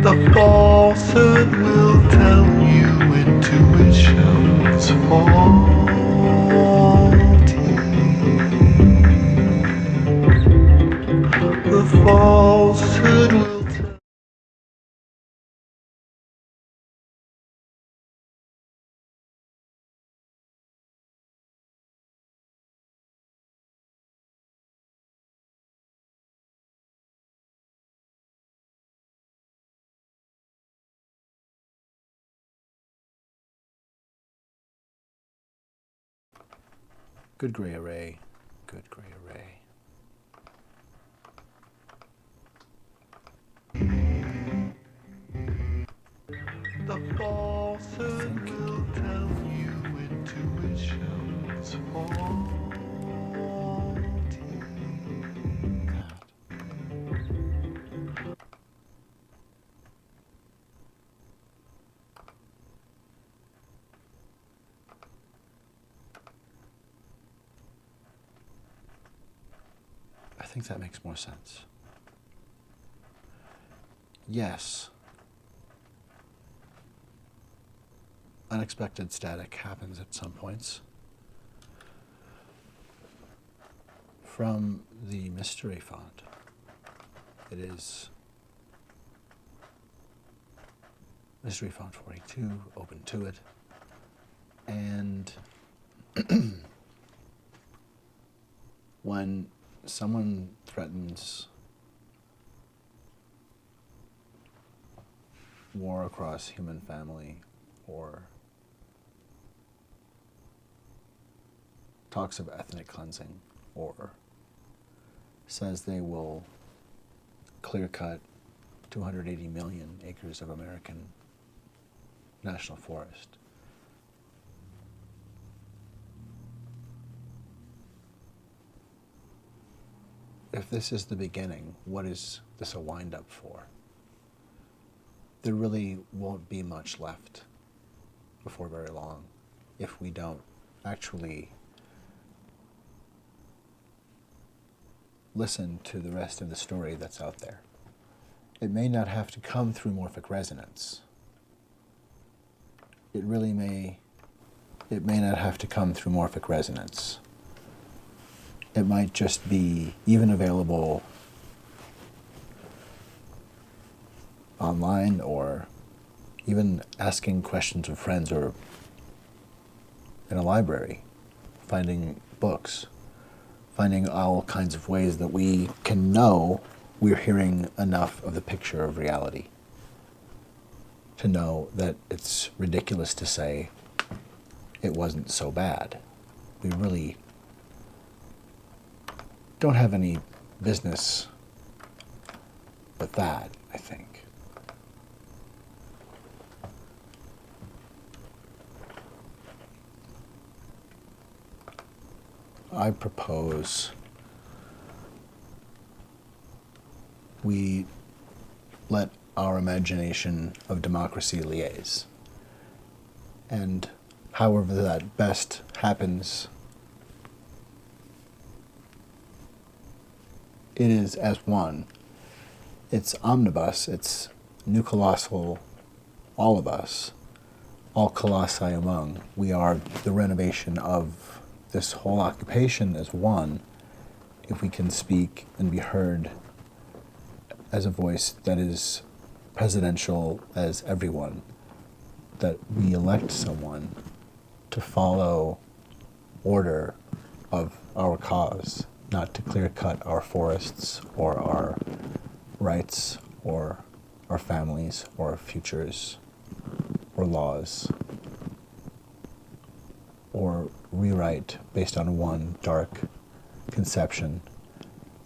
The falsehood will tell you intuition's faulty. The falsehood will tell. Good gray array, good gray array. The falsehood will tell you intuition's faulty. I think that makes more sense. Yes. Unexpected static happens at some points. From the mystery font, it is mystery font 42, open to it, and when someone threatens war across human family or talks of ethnic cleansing or says they will clear-cut 280 million acres of American national forest, if this is the beginning, what is this a wind-up for? There really won't be much left before very long if we don't actually listen to the rest of the story that's out there. It may not have to come through morphic resonance. It may not have to come through morphic resonance. It might just be even available online, or even asking questions of friends, or in a library, finding books, finding all kinds of ways that we can know we're hearing enough of the picture of reality to know that it's ridiculous to say it wasn't so bad. We really don't have any business with that, I think. I propose we let our imagination of democracy liaise. And however that best happens, it is as one. It's omnibus, it's new colossal, all of us, all colossi among. We are the renovation of this whole occupation as one, if we can speak and be heard as a voice that is presidential as everyone, that we elect someone to follow order of our cause, not to clear-cut our forests or our rights or our families or our futures or laws, or rewrite based on one dark conception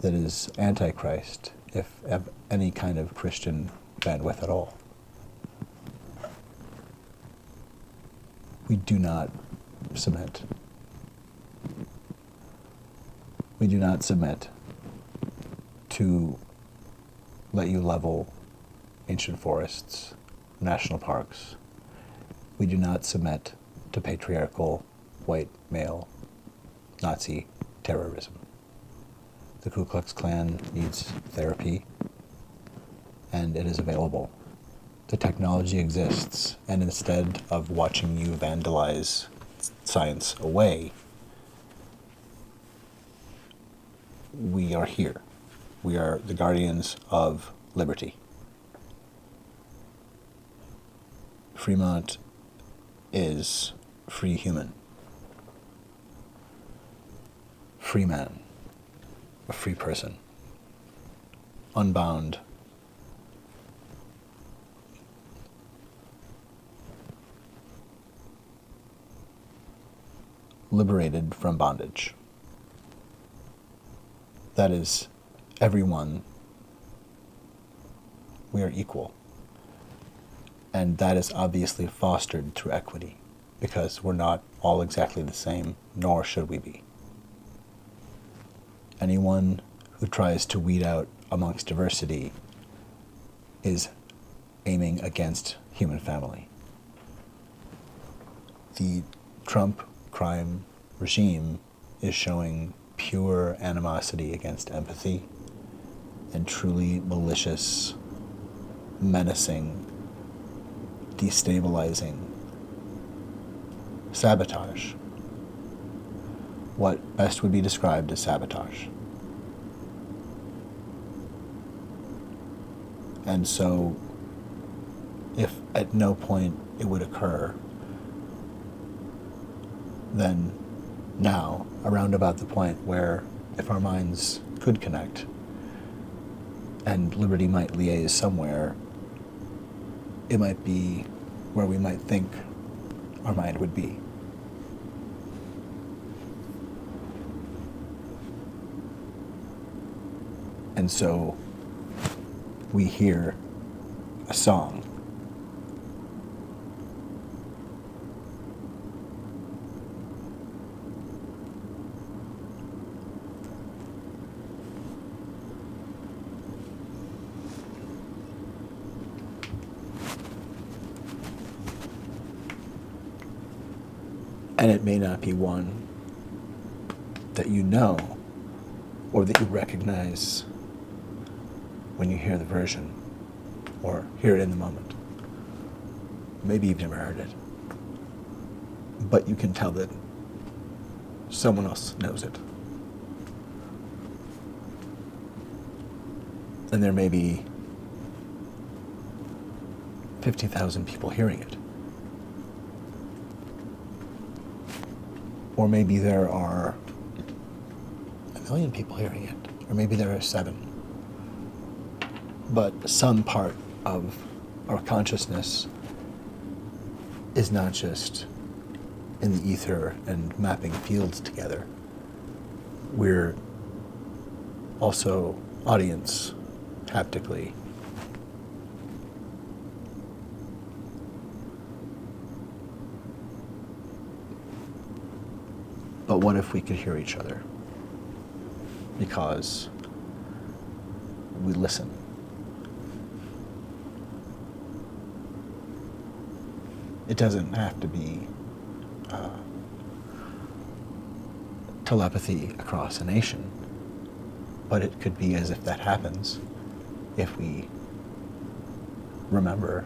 that is antichrist, if of any kind of Christian bandwidth at all. We do not submit. We do not submit to let you level ancient forests, national parks. We do not submit to patriarchal, white, male, Nazi terrorism. The Ku Klux Klan needs therapy, and it is available the technology exists, and instead of watching you vandalize science away, we are here. We are the guardians of liberty. Fremont is free human. Free man. A free person. Unbound. Liberated from bondage. That is everyone. We are equal. And that is obviously fostered through equity, because we're not all exactly the same, nor should we be. Anyone who tries to weed out amongst diversity is aiming against human family. The Trump crime regime is showing pure animosity against empathy and truly malicious, menacing, destabilizing sabotage. What best would be described as sabotage. And so, if at no point it would occur, then now, around about the point where if our minds could connect and liberty might liaise somewhere, it might be where we might think our mind would be. And so we hear a song. And it may not be one that you know or that you recognize when you hear the version or hear it in the moment. Maybe you've never heard it, but you can tell that someone else knows it. And there may be 50,000 people hearing it. Or maybe there are 1 million people hearing it. Or maybe there are 7. But some part of our consciousness is not just in the ether and mapping fields together. We're also audience haptically. But what if we could hear each other? Because we listen. It doesn't have to be telepathy across a nation, but it could be as if that happens if we remember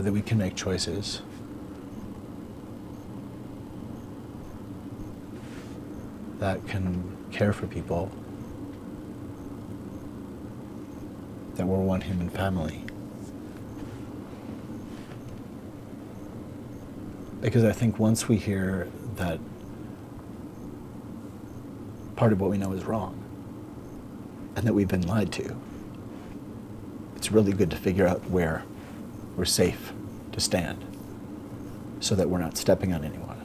that we can make choices that can care for people, that we're one human family. Because I think once we hear that part of what we know is wrong and that we've been lied to, it's really good to figure out where we're safe to stand so that we're not stepping on anyone.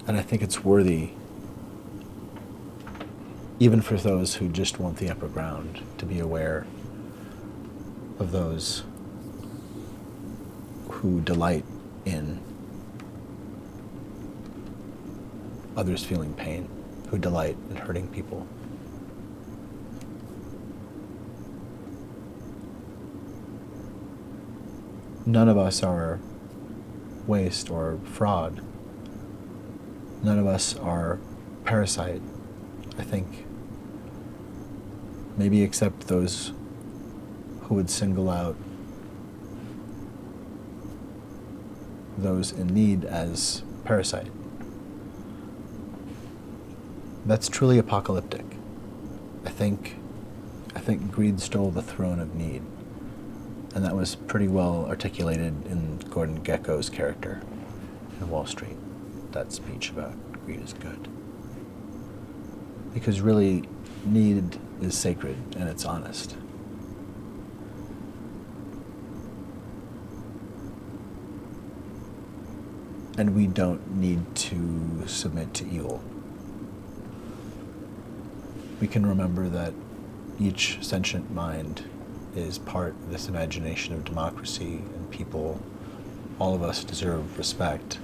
And I think it's worthy, even for those who just want the upper ground, to be aware of those who delight in others feeling pain, who delight in hurting people. None of us are waste or fraud. None of us are parasite, I think. Maybe except those who would single out those in need as parasite. That's truly apocalyptic. I think greed stole the throne of need. And that was pretty well articulated in Gordon Gekko's character in Wall Street. That speech about greed is good. Because really, need is sacred and it's honest. And we don't need to submit to evil. We can remember that each sentient mind is part of this imagination of democracy and people. All of us deserve respect.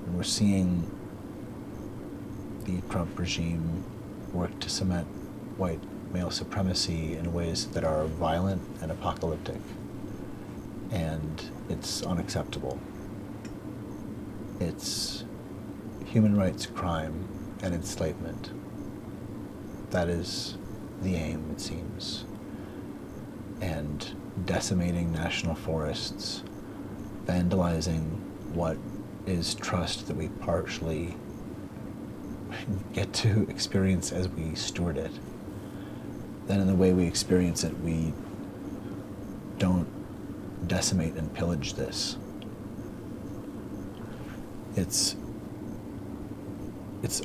And we're seeing the Trump regime work to cement white male supremacy in ways that are violent and apocalyptic. And it's unacceptable. It's human rights crime and enslavement. That is the aim, it seems. And decimating national forests, vandalizing what is trust that we partially get to experience as we steward it. Then in the way we experience it, we don't decimate and pillage this. It's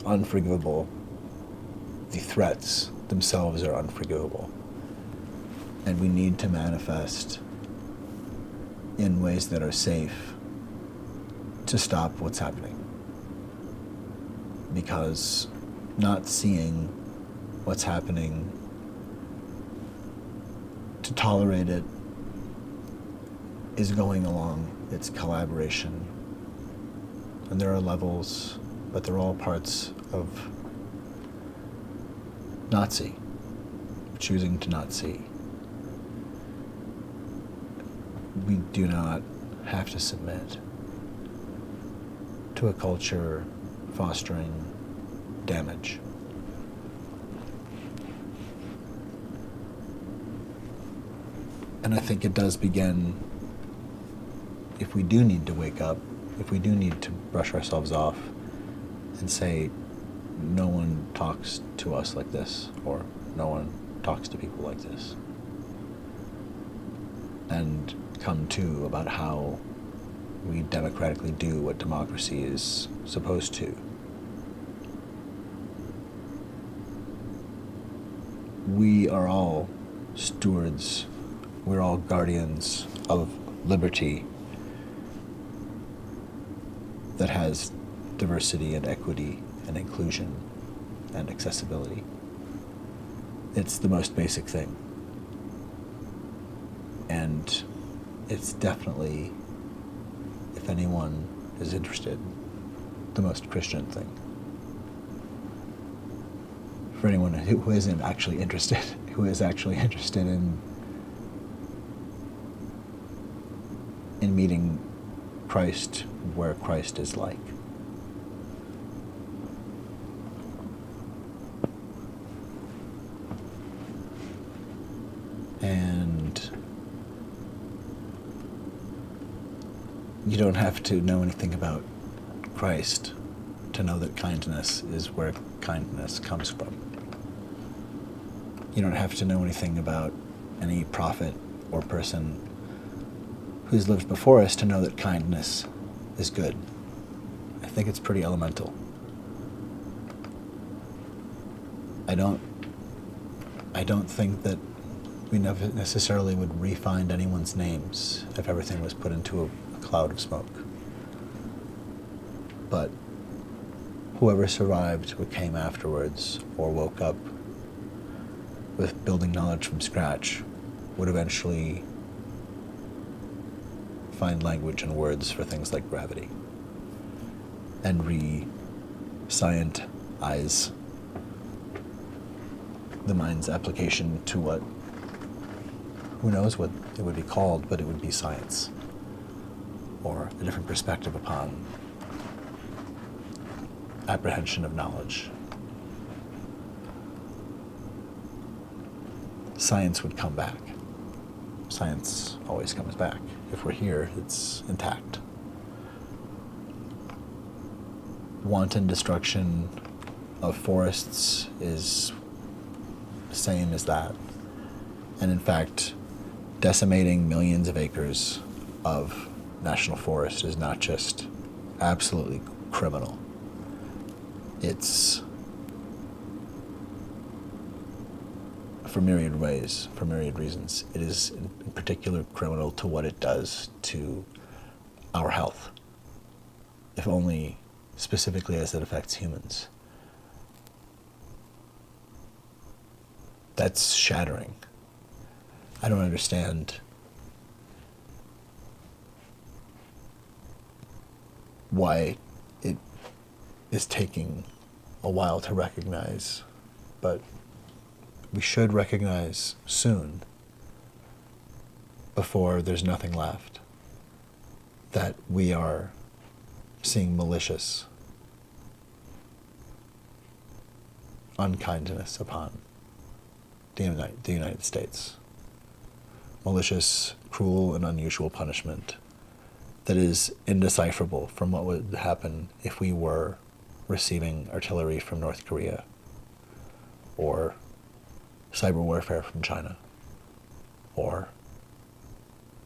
unforgivable. The threats themselves are unforgivable. And we need to manifest in ways that are safe to stop what's happening. Because not seeing what's happening, to tolerate it, is going along. It's collaboration. And there are levels, but they're all parts of not see, choosing to not see. We do not have to submit to a culture fostering damage. And I think it does begin, if we do need to wake up, if we do need to brush ourselves off and say, no one talks to us like this, or no one talks to people like this. And come to about how we democratically do what democracy is supposed to. We are all stewards, we're all guardians of liberty that has diversity and equity and inclusion and accessibility. It's the most basic thing. And it's definitely, if anyone is interested, the most Christian thing. For anyone who isn't actually interested, who is actually interested in meeting Christ where Christ is like. And you don't have to know anything about Christ to know that kindness is where kindness comes from. You don't have to know anything about any prophet or person who's lived before us to know that kindness is good. I think it's pretty elemental. I don't think that we never necessarily would re-find anyone's names if everything was put into a cloud of smoke. But whoever survived what came afterwards or woke up with building knowledge from scratch would eventually find language and words for things like gravity and re-scientize the mind's application to what Who knows what it would be called, but it would be science, or a different perspective upon apprehension of knowledge. Science would come back. Science always comes back. If we're here, it's intact. Wanton destruction of forests is the same as that. And in fact, decimating millions of acres of national forest is not just absolutely criminal. It's, for myriad ways, for myriad reasons, it is in particular criminal to what it does to our health, if only specifically as it affects humans. That's shattering. I don't understand why it is taking a while to recognize, but we should recognize soon, before there's nothing left, that we are seeing malicious unkindness upon the United States. Malicious, cruel, and unusual punishment that is indecipherable from what would happen if we were receiving artillery from North Korea, or cyber warfare from China, or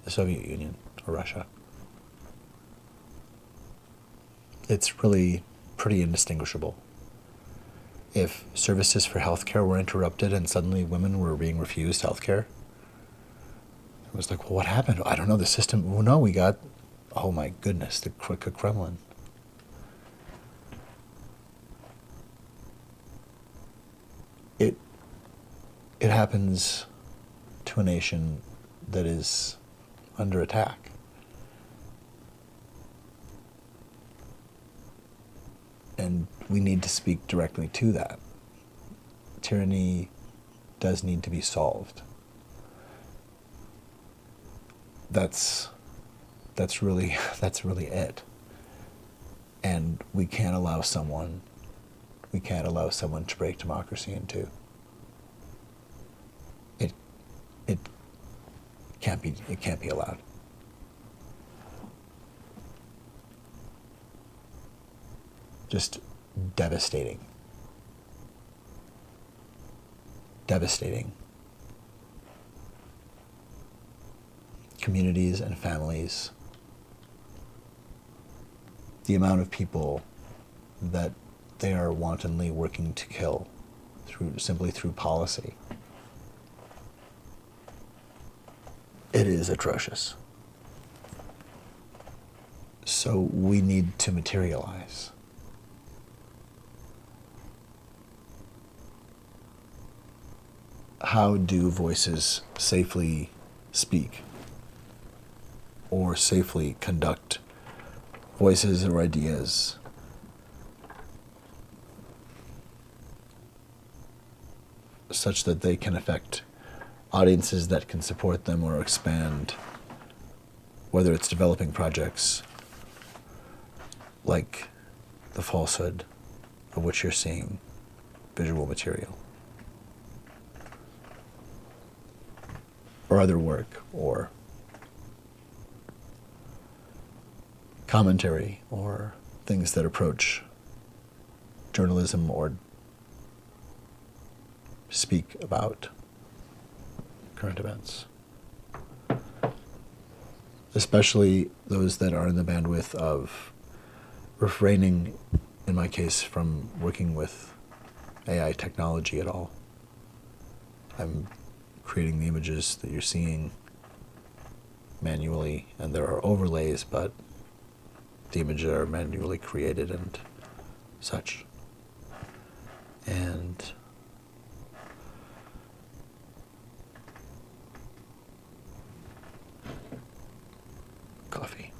the Soviet Union, or Russia. It's really pretty indistinguishable. If services for healthcare were interrupted and suddenly women were being refused healthcare, it was like, well, what happened? I don't know, the system, well, no, we got, oh my goodness, the Kremlin. It happens to a nation that is under attack. And we need to speak directly to that. Tyranny does need to be solved. That's really it. And we can't allow someone to break democracy in two. It can't be allowed. Just devastating. Communities and families. The amount of people that they are wantonly working to kill simply through policy. It is atrocious. So we need to materialize. How do voices safely speak or safely conduct voices or ideas such that they can affect audiences that can support them or expand, whether it's developing projects like the FalseHood, of which you're seeing visual material, or other work, or commentary, or things that approach journalism or speak about current events. Especially those that are in the bandwidth of refraining, in my case, from working with AI technology at all. I'm creating the images that you're seeing manually, and there are overlays, but the images are manually created and such. And coffee.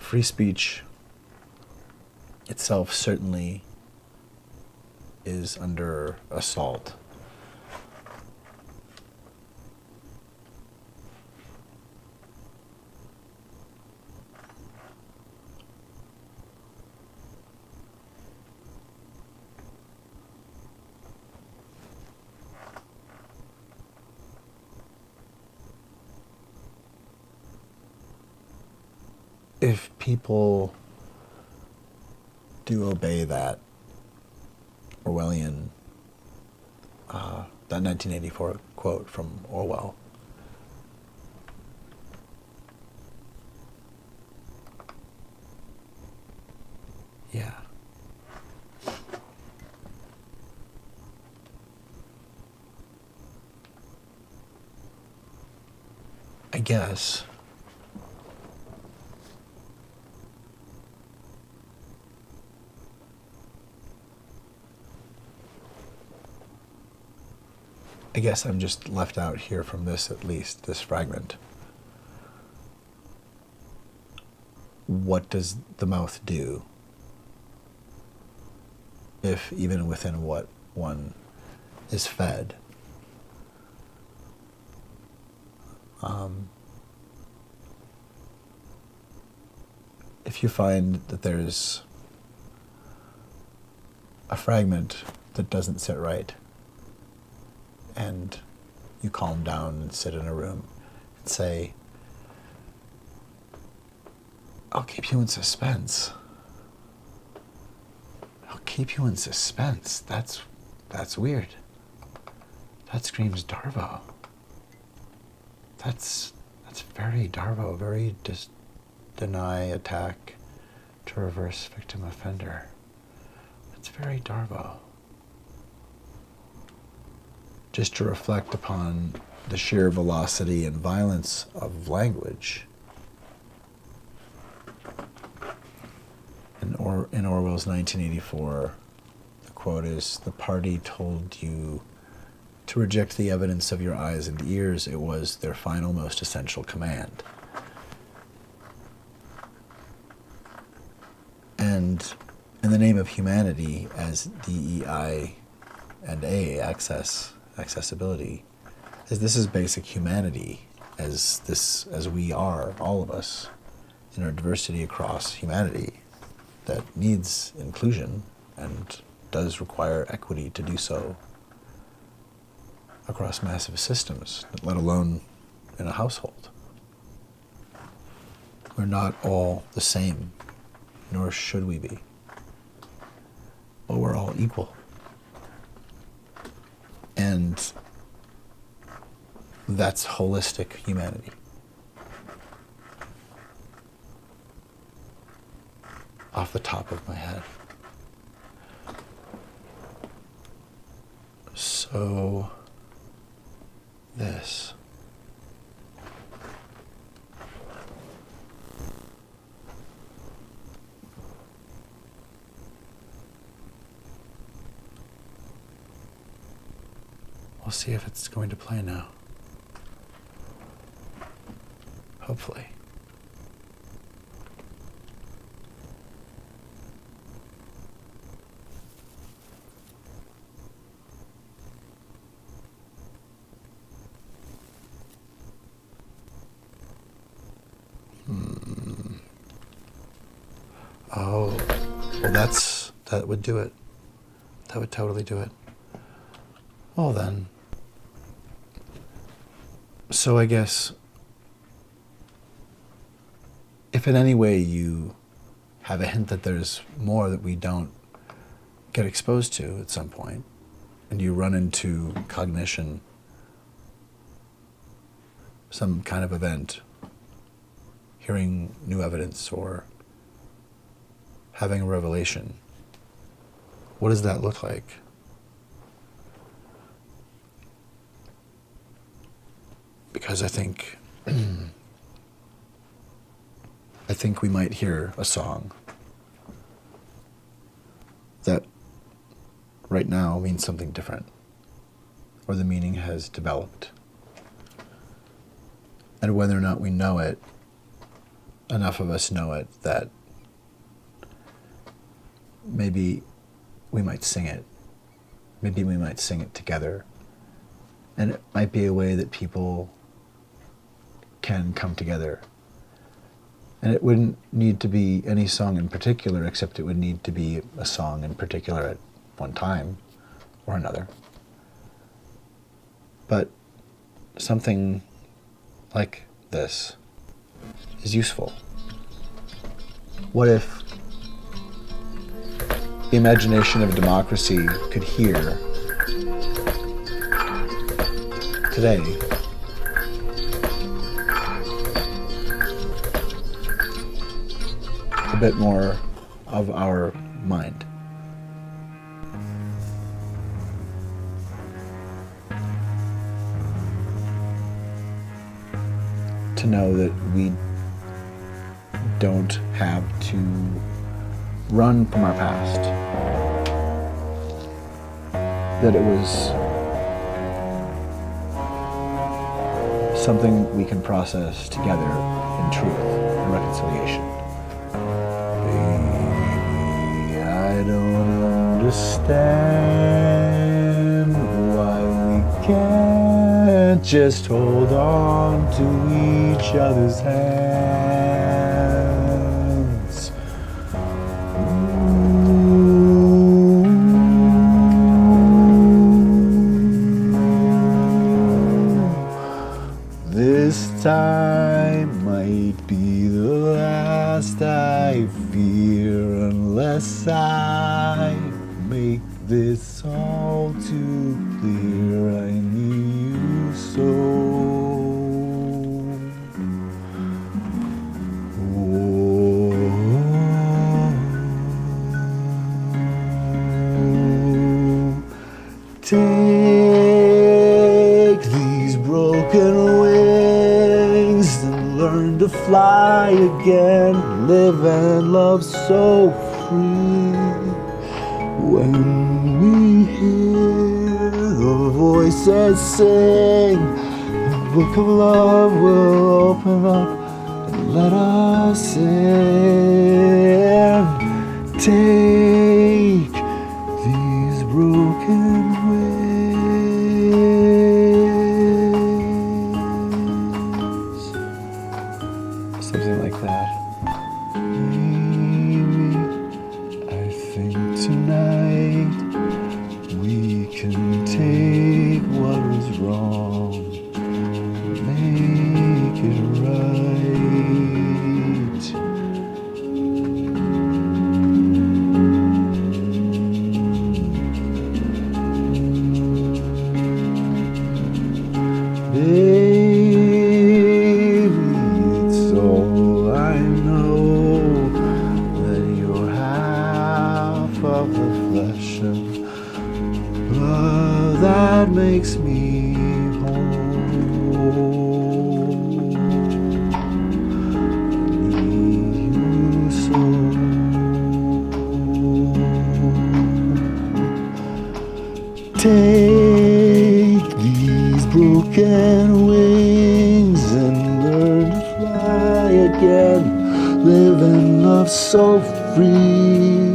free speech itself certainly is under assault. If people do obey that Orwellian, that 1984 quote from Orwell, yeah. I guess I'm just left out here from this, at least, this fragment. What does the mouth do if, even within what one is fed, if you find that there's a fragment that doesn't sit right, and you calm down and sit in a room and say, I'll keep you in suspense. I'll keep you in suspense. That's weird. That screams Darvo. That's very Darvo, very deny, attack, to reverse victim offender. That's very Darvo. Just to reflect upon the sheer velocity and violence of language. In Orwell's 1984, the quote is, "The party told you to reject the evidence of your eyes and ears. It was their final, most essential command." And in the name of humanity, as DEI and A, accessibility, as this is basic humanity, as we are, all of us, in our diversity across humanity, that needs inclusion and does require equity to do so across massive systems, let alone in a household. We're not all the same, nor should we be, but we're all equal. And that's holistic humanity. Off the top of my head. So, this. We'll see if it's going to play now. Hopefully. Oh, well that would do it. That would totally do it. Well then. So I guess if in any way you have a hint that there's more that we don't get exposed to at some point, and you run into cognition, some kind of event, hearing new evidence or having a revelation, what does that look like? Because I think we might hear a song that right now means something different, or the meaning has developed. And whether or not we know it enough of us know it that maybe we might sing it. Maybe we might sing it together. And it might be a way that people can come together. And it wouldn't need to be any song in particular, except it would need to be a song in particular at one time or another. But something like this is useful. What if the imagination of democracy could hear today a bit more of our mind? To know that we don't have to run from our past. That it was something we can process together in truth and reconciliation. Baby, I don't understand why we can't just hold on to each other's hands. This time might be the last, I fear, unless I make this all too clear. I need you so. Take these broken wings and learn to fly again. Live and love so free. When we hear the voices sing, the book of love will open up and let us in. Take these broken wings. Something like that. Maybe I think tonight we can take what was wrong, make it right. Baby, it's all I know that you're half of the flesh and blood that makes me whole. I need you so. Take these broken wings and learn to fly again. Live and love so free.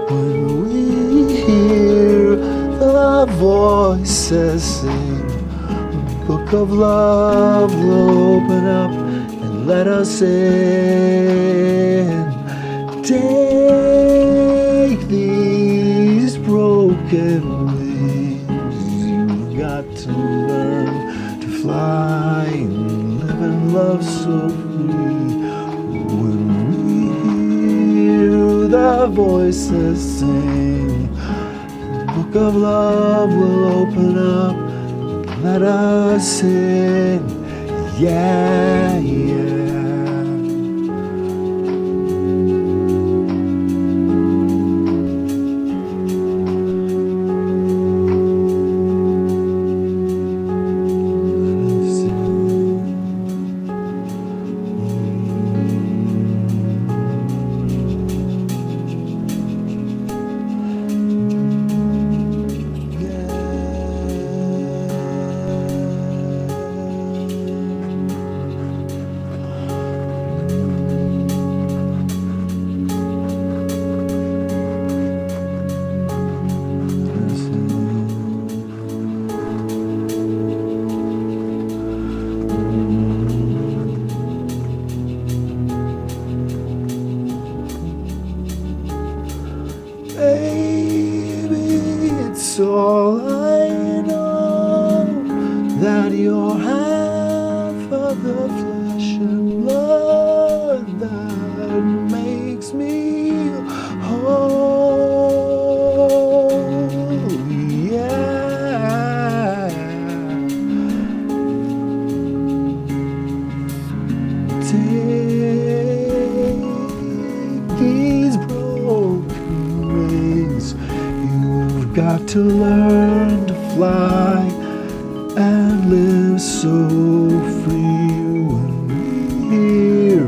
When we hear the voices sing, the book of love will open up and let us in. Take these broken wings. You've got to learn to fly and live and love so free. When we hear the voices sing, the book of love will open up and let us in. Yeah, yeah. I know that you're half of the flesh and blood that makes me whole. Yeah. Take these broken wings. You've got to learn to fly and live so free. When we hear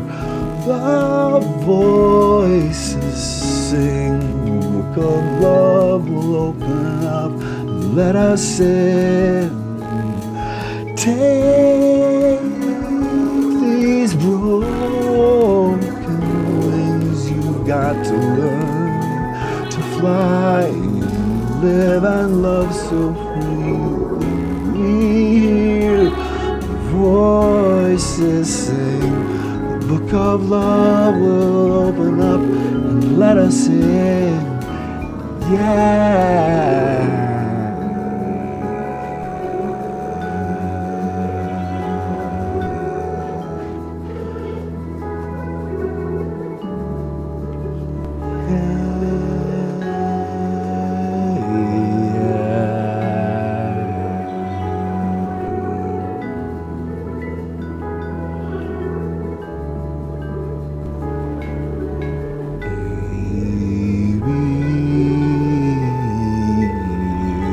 the voices sing, the book of love will open up and let us in. Take these broken wings. You've got to learn to fly and live and love so free. We hear the voices sing, the book of love will open up and let us in. Yeah.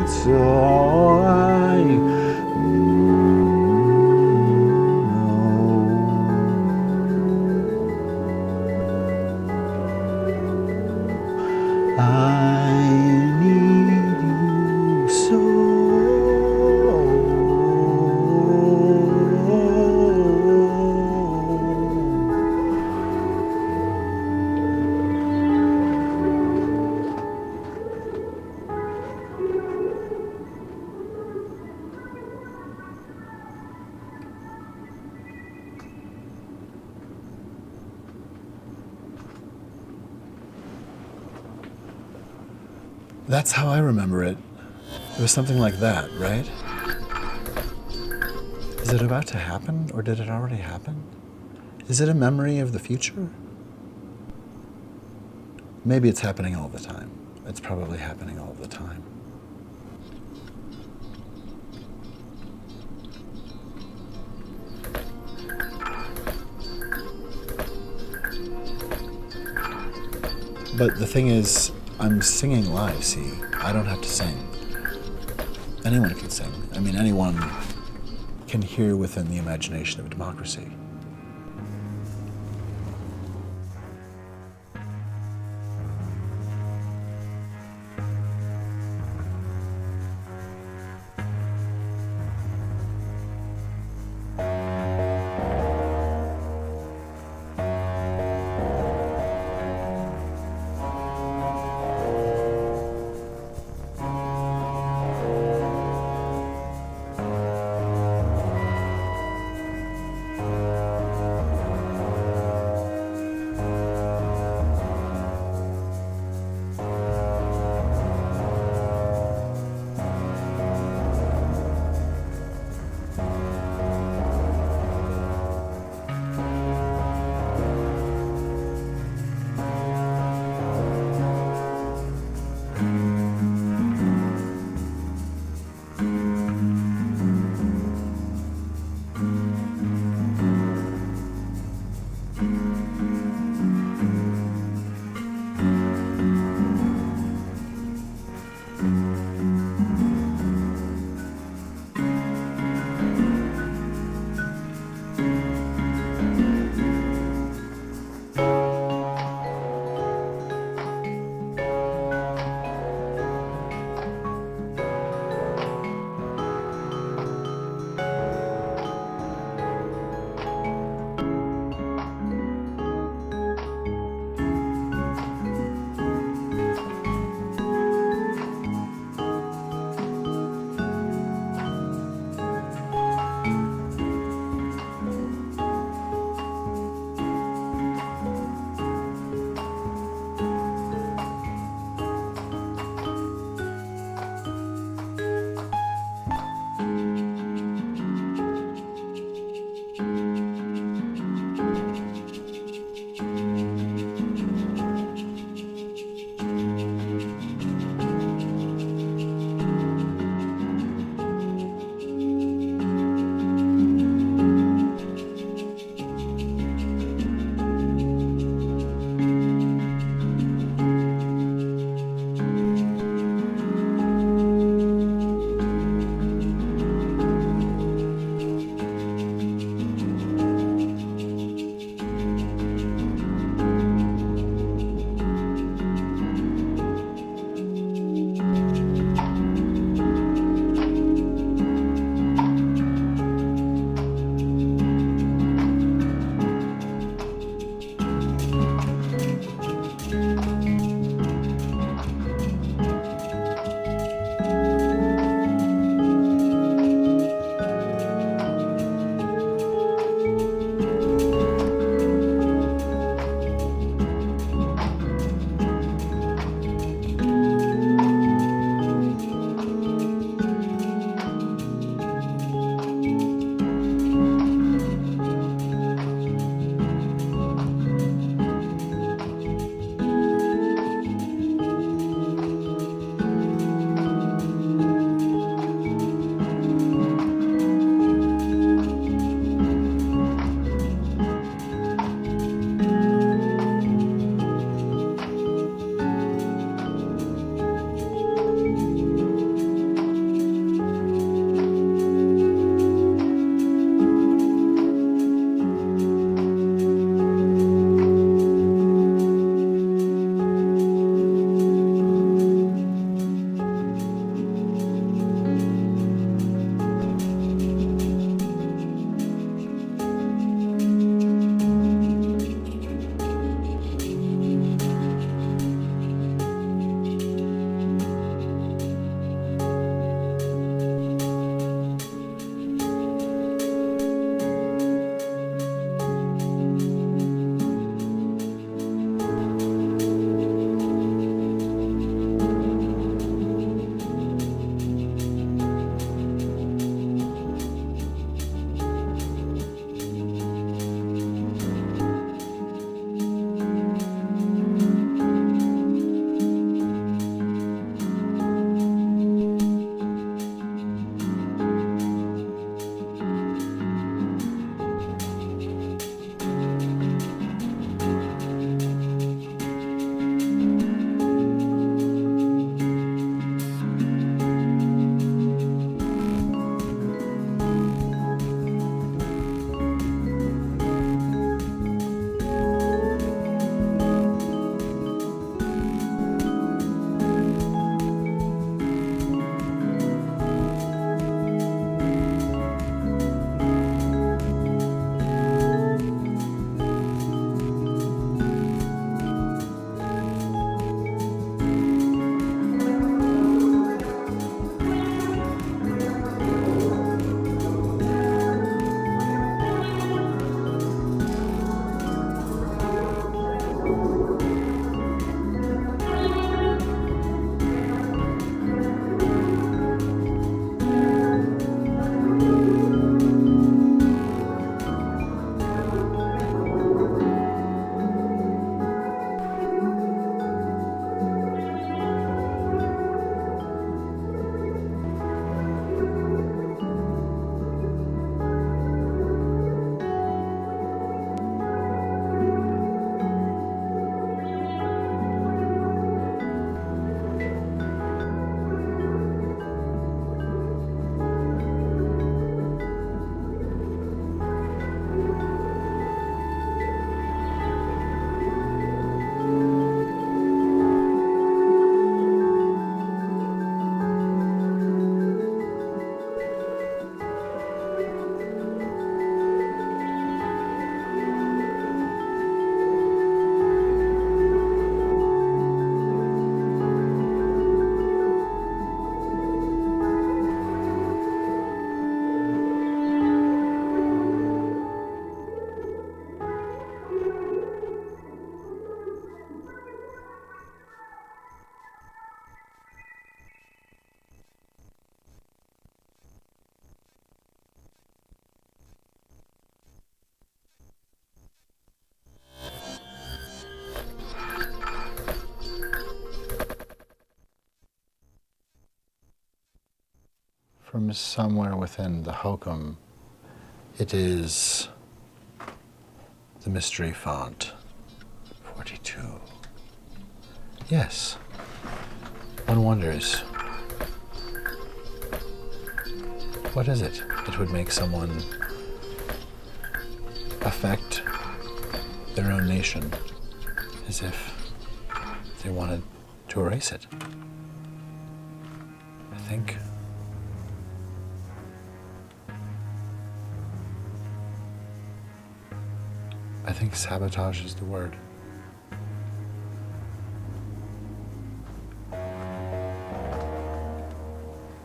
It's all I know. I need you so. That's how I remember it. It was something like that, right? Is it about to happen, or did it already happen? Is it a memory of the future? Maybe it's happening all the time. It's probably happening all the time. But the thing is, I'm singing live, see? I don't have to sing. Anyone can sing. I mean, anyone can hear within the imagination of democracy. from somewhere within the hokum, it is the mystery font 42. Yes, one wonders, what is it that would make someone affect their own nation as if they wanted to erase it? I think sabotage is the word.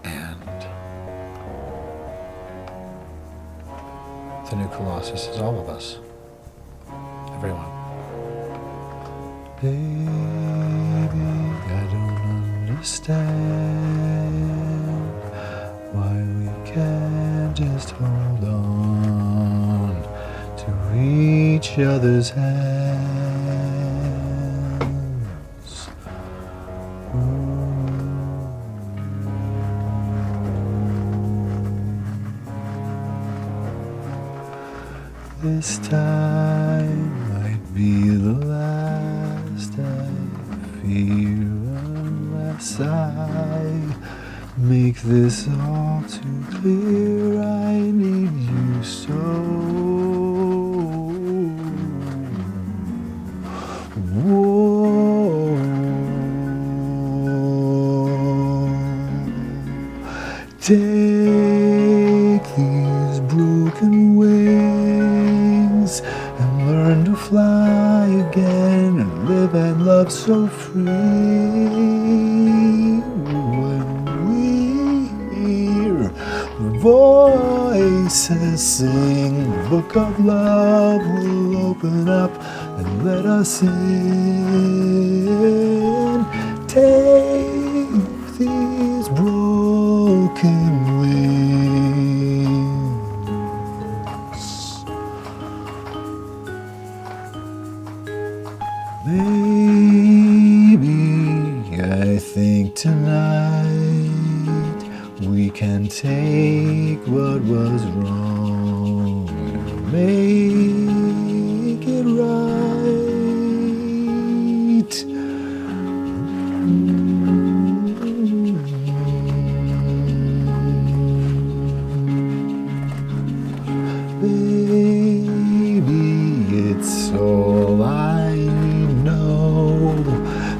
And the new Colossus is all of us. Everyone. Baby, I don't understand why we can't just hold on to each other's hands. This time might be the last, I fear, unless I make this all too clear. I need you so. Whoa. Take these broken wings and learn to fly again and live and love so free. When we hear the voices sing, the book of love will open up and let us in. Take these broken wings. Maybe I think tonight we can take what was wrong and make it right. Baby, it's all I know,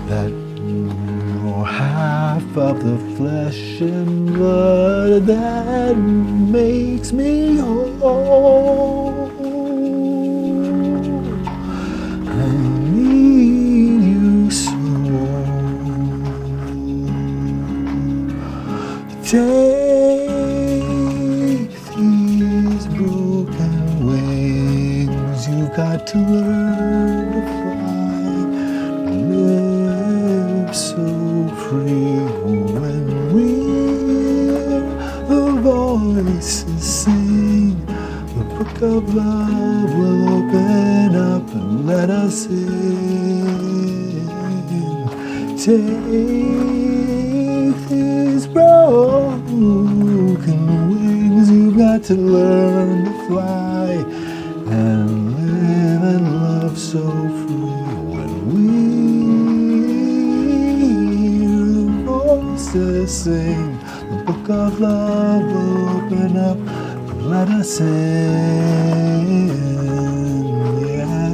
that you're half of the flesh and blood that makes me whole. I need you so. Take these broken wings, you've got to learn to fly, live so free. When we hear the voices sing, the book of love will open up and let us in. Take these broken wings, you've got to learn to fly and live and love so free. When we hear the voices sing, the book of love will open up and let us in. Yeah.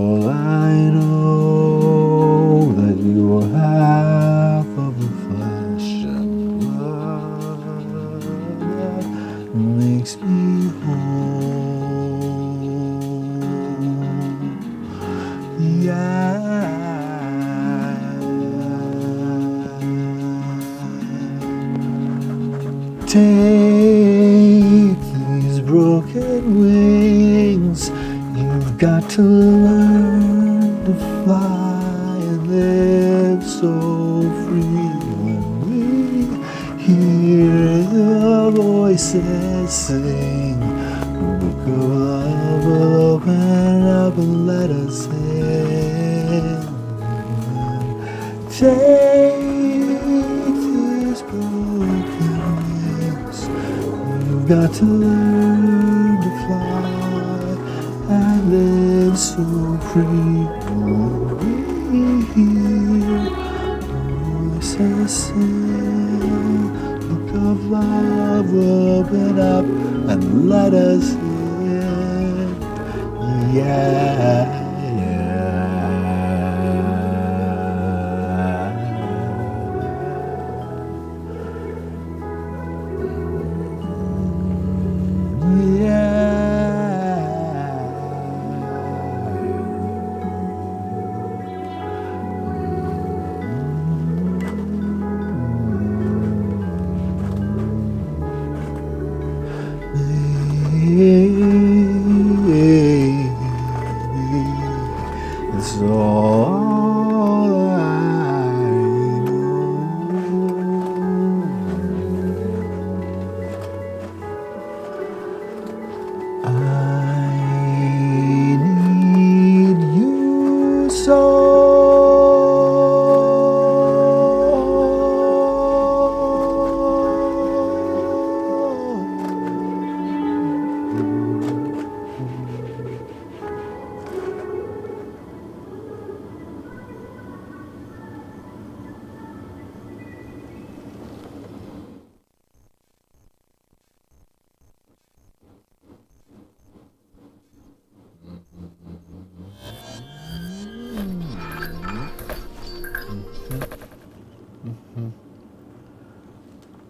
all I know that you are half of the flesh and blood that makes me whole. Yeah. Take these broken wings. You've got to learn to fly and live so free. When we hear the voices sing, the book of love will open up and let us in. Take these broken wings. You've got to learn to fly and live so free. When we hear voices sing, book of love will open up and let us in. Yeah. It's all I know. I need you so.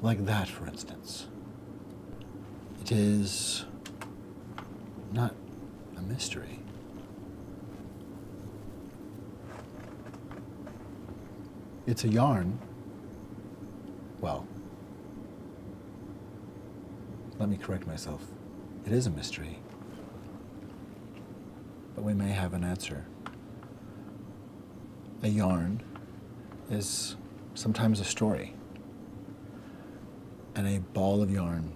Like that, for instance. It is not a mystery. It's a yarn. Well, let me correct myself. It is a mystery. But we may have an answer. A yarn is sometimes a story. And a ball of yarn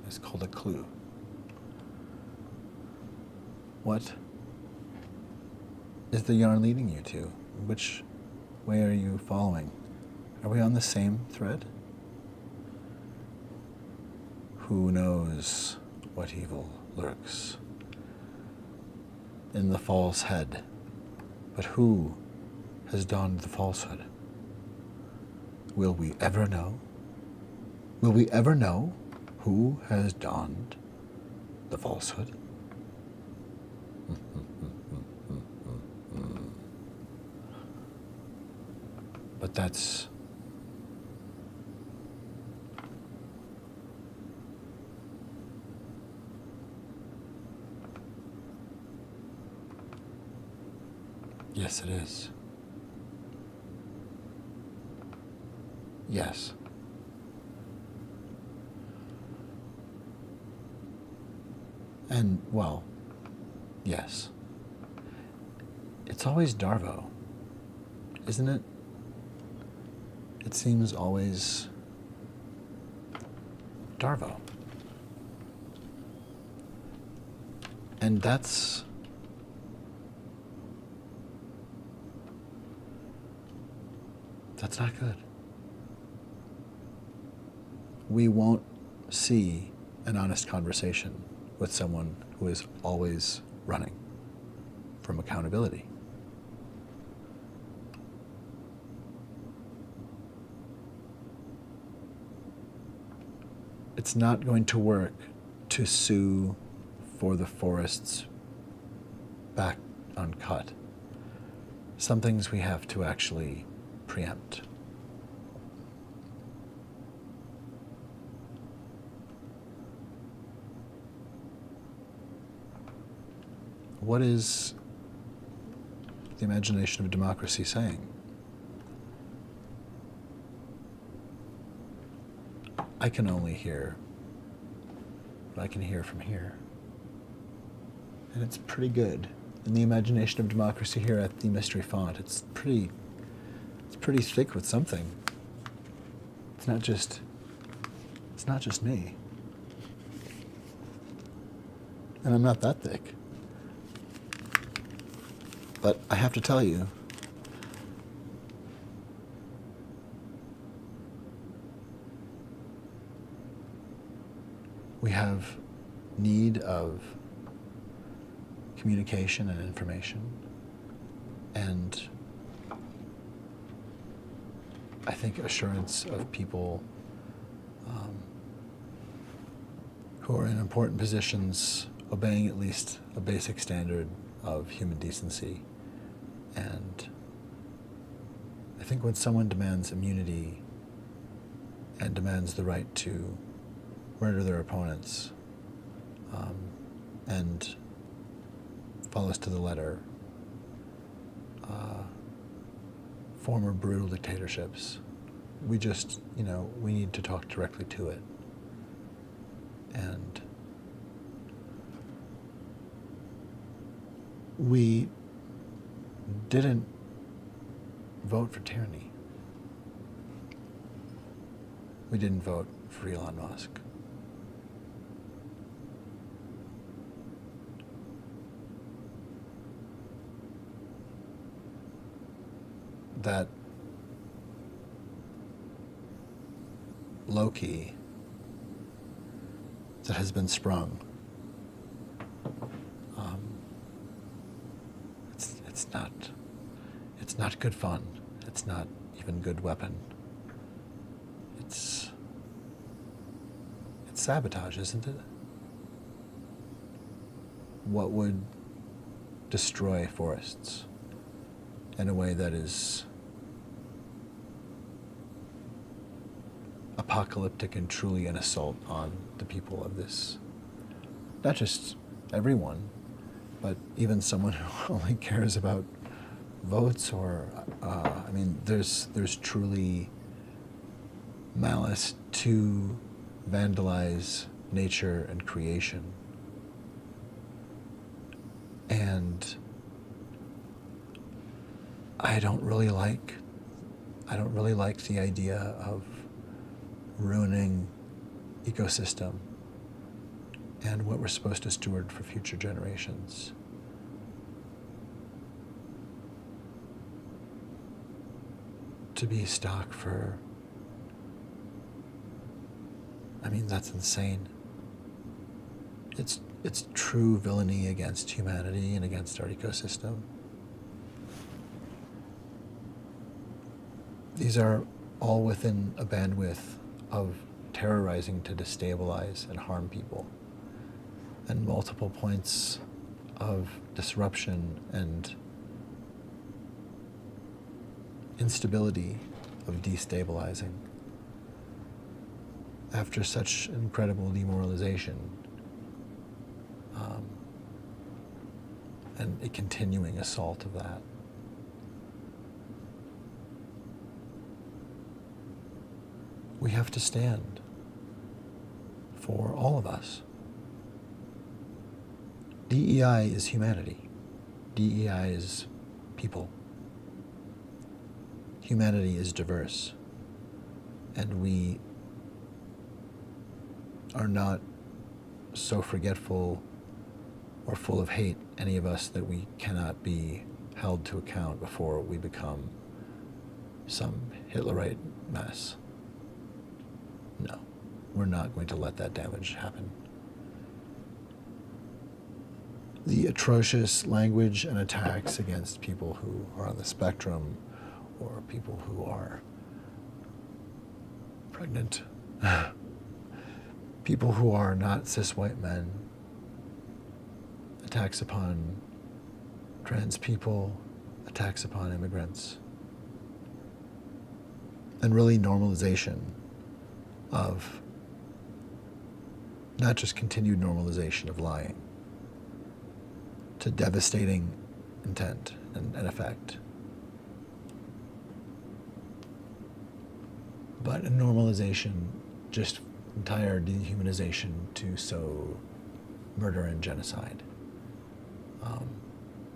is called a clue. What is the yarn leading you to? Which way are you following? Are we on the same thread? Who knows what evil lurks in the false head? But who has donned the falsehood? Will we ever know? Will we ever know who has donned the falsehood? But that's yes, it is. Yes. And, well, yes. It's always Darvo, isn't it? It seems always Darvo. And that's not good. We won't see an honest conversation with someone who is always running from accountability. It's not going to work to sue for the forest's back uncut. Some things we have to actually preempt. What is the imagination of democracy saying? I can only hear what I can hear from here. And it's pretty good. In the imagination of democracy here at the Mystery Font, it's pretty thick with something. It's not just me. And I'm not that thick. But I have to tell you, we have need of communication and information, and I think assurance of people who are in important positions obeying at least a basic standard of human decency. And I think when someone demands immunity and demands the right to murder their opponents and follows to the letter former brutal dictatorships, we just, we need to talk directly to it. And we didn't vote for tyranny. We didn't vote for Elon Musk. That Loki that has been sprung, it's not good fun. It's not even good weapon. It's sabotage, isn't it? What would destroy forests in a way that is apocalyptic and truly an assault on the people of this, not just everyone, but even someone who only cares about votes, or there's truly malice to vandalize nature and creation. And I don't really like the idea of ruining ecosystem and what we're supposed to steward for future generations. To be stock for, that's insane. It's true villainy against humanity and against our ecosystem. These are all within a bandwidth of terrorizing to destabilize and harm people, and multiple points of disruption and instability of destabilizing after such incredible demoralization and a continuing assault of that. We have to stand for all of us. DEI is humanity. DEI is people. Humanity is diverse. And we are not so forgetful or full of hate, any of us, that we cannot be held to account before we become some Hitlerite mess. No, we're not going to let that damage happen. The atrocious language and attacks against people who are on the spectrum, or people who are pregnant, people who are not cis white men, attacks upon trans people, attacks upon immigrants, and really normalization of not just continued normalization of lying, to devastating intent and effect, but a normalization, just entire dehumanization to sow murder and genocide.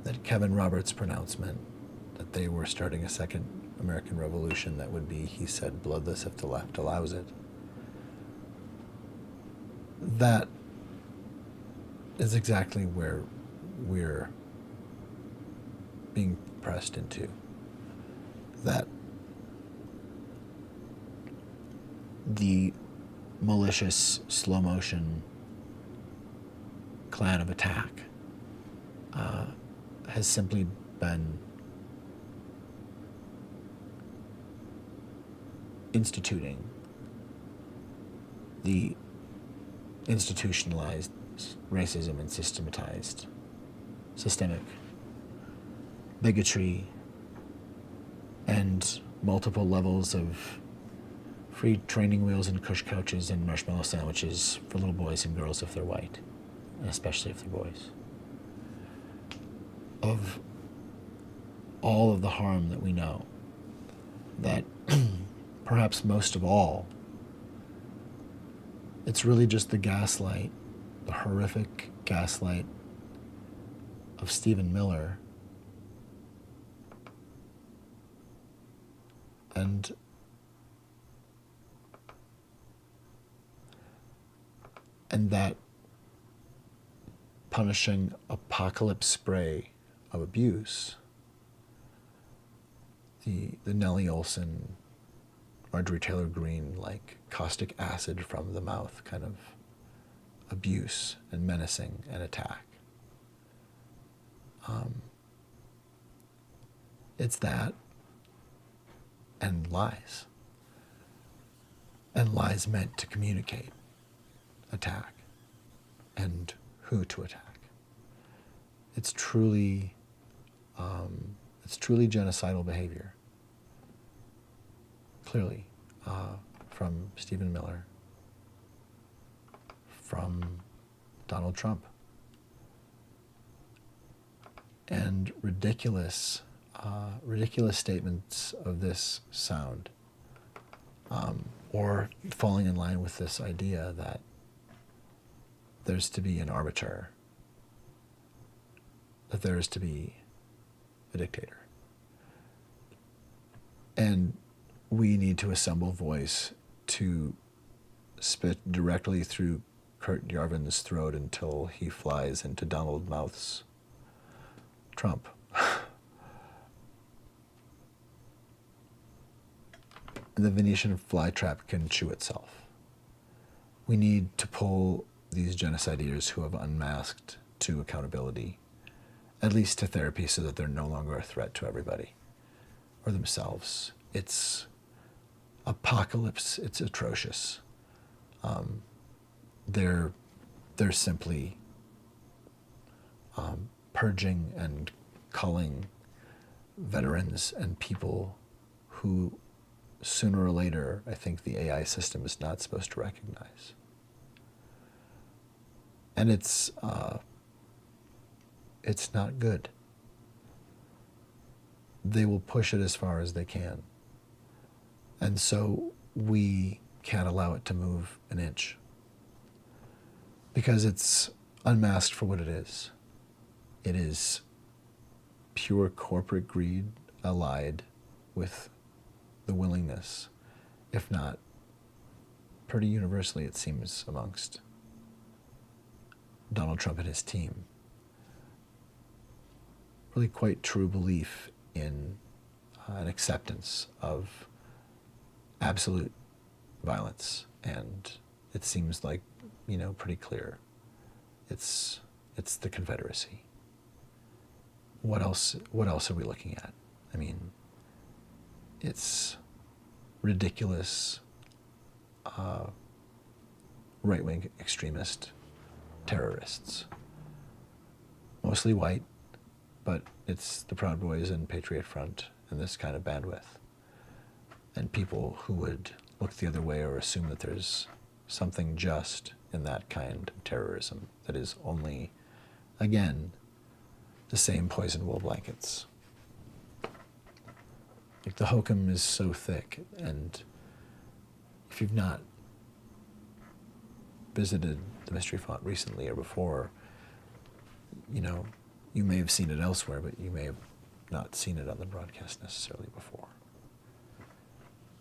That Kevin Roberts' pronouncement that they were starting a second American Revolution that would be, he said, bloodless if the left allows it. That is exactly where we're being pressed into. That the malicious, slow motion clan of attack has simply been instituting the institutionalized racism and systematized systemic bigotry and multiple levels of free training wheels and cush couches and marshmallow sandwiches for little boys and girls if they're white, and especially if they're boys. Of all of the harm that we know, that perhaps most of all, it's really just the gaslight, the horrific gaslight of Stephen Miller and that punishing apocalypse spray of abuse, the Nellie Olson, Marjorie Taylor Greene, like caustic acid from the mouth kind of abuse and menacing and attack. It's that and lies. And lies meant to communicate attack and who to attack. It's truly genocidal behavior. Clearly, from Stephen Miller, from Donald Trump, and ridiculous statements of this sound, or falling in line with this idea that there's to be an arbiter, that there is to be a dictator. And we need to assemble voice to spit directly through Kurt Yarvin's throat until he flies into Donald Mouth's Trump. The Venetian flytrap can chew itself. We need to pull these genocide eaters who have unmasked to accountability, at least to therapy, so that they're no longer a threat to everybody or themselves. It's apocalypse. It's atrocious. They're simply purging and culling veterans and people who sooner or later, I think the AI system is not supposed to recognize. And it's not good. They will push it as far as they can. And so we can't allow it to move an inch, because it's unmasked for what it is. It is pure corporate greed allied with the willingness, if not pretty universally it seems amongst Donald Trump and his team, really quite true belief in an acceptance of absolute violence. And it seems like, pretty clear. It's the Confederacy. What else are we looking at? I mean, it's ridiculous right-wing extremist terrorists, mostly white, but it's the Proud Boys and Patriot Front and this kind of bandwidth. And people who would look the other way or assume that there's something just in that kind of terrorism that is only, again, the same poison wool blankets. Like, the hokum is so thick, and if you've not visited the Mystery Font recently or before, you know, you may have seen it elsewhere, but you may have not seen it on the broadcast necessarily before.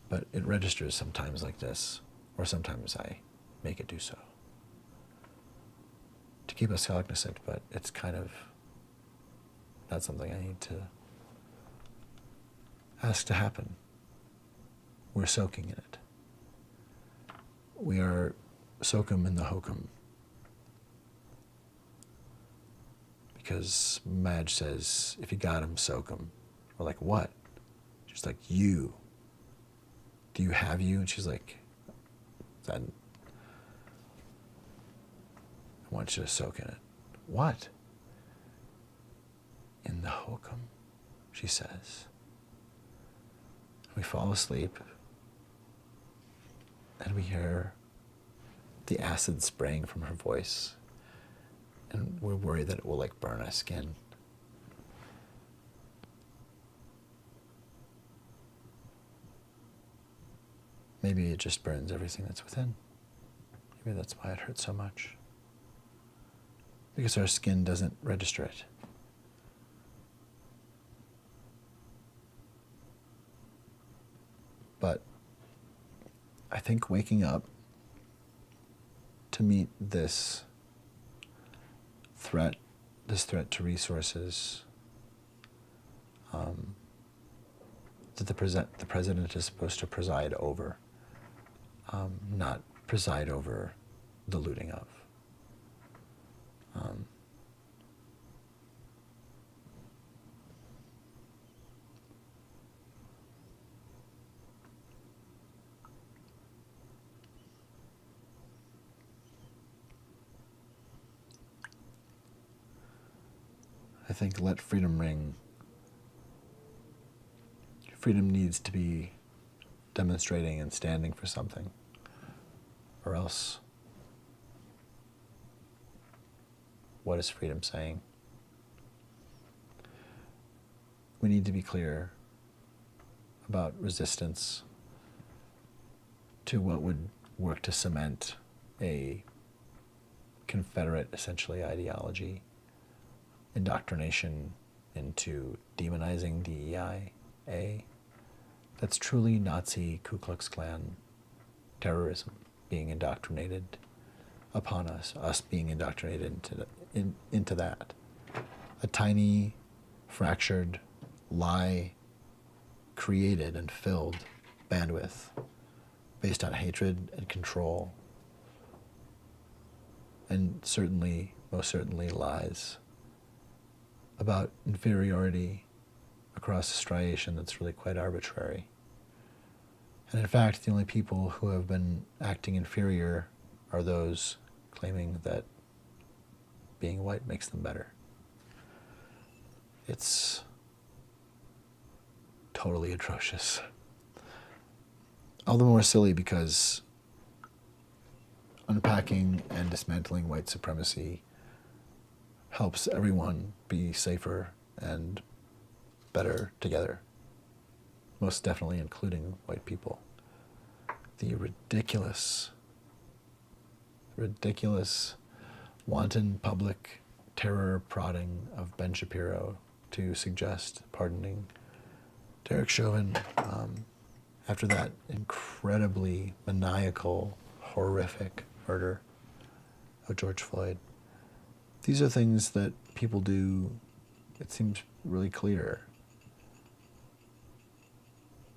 But it registers sometimes like this, or sometimes I make it do so, to keep us cognizant, but it's kind of not something I need to ask to happen. We're soaking in it. We are soakum in the hokum. Because Madge says, if you got him, soak him. We're like, what? She's like, you. Do you have you? And she's like, then I want you to soak in it. What? In the hokum, she says. We fall asleep, and we hear the acid spraying from her voice, and we're worried that it will like burn our skin. Maybe it just burns everything that's within. Maybe that's why it hurts so much. Because our skin doesn't register it. But I think waking up to meet this threat to resources that the president is supposed to preside over, not preside over the looting of. I think let freedom ring. Freedom needs to be demonstrating and standing for something, or else what is freedom saying? We need to be clear about resistance to what would work to cement a Confederate, essentially, ideology, indoctrination into demonizing DEI, that's truly Nazi Ku Klux Klan terrorism being indoctrinated upon us being indoctrinated into that. A tiny, fractured, lie created and filled bandwidth based on hatred and control, and most certainly lies about inferiority across a striation that's really quite arbitrary. And in fact, the only people who have been acting inferior are those claiming that being white makes them better. It's totally atrocious. All the more silly because unpacking and dismantling white supremacy helps everyone be safer and better together, most definitely including white people. The ridiculous, wanton public terror prodding of Ben Shapiro to suggest pardoning Derek Chauvin after that incredibly maniacal, horrific murder of George Floyd. These are things that people do, it seems really clear,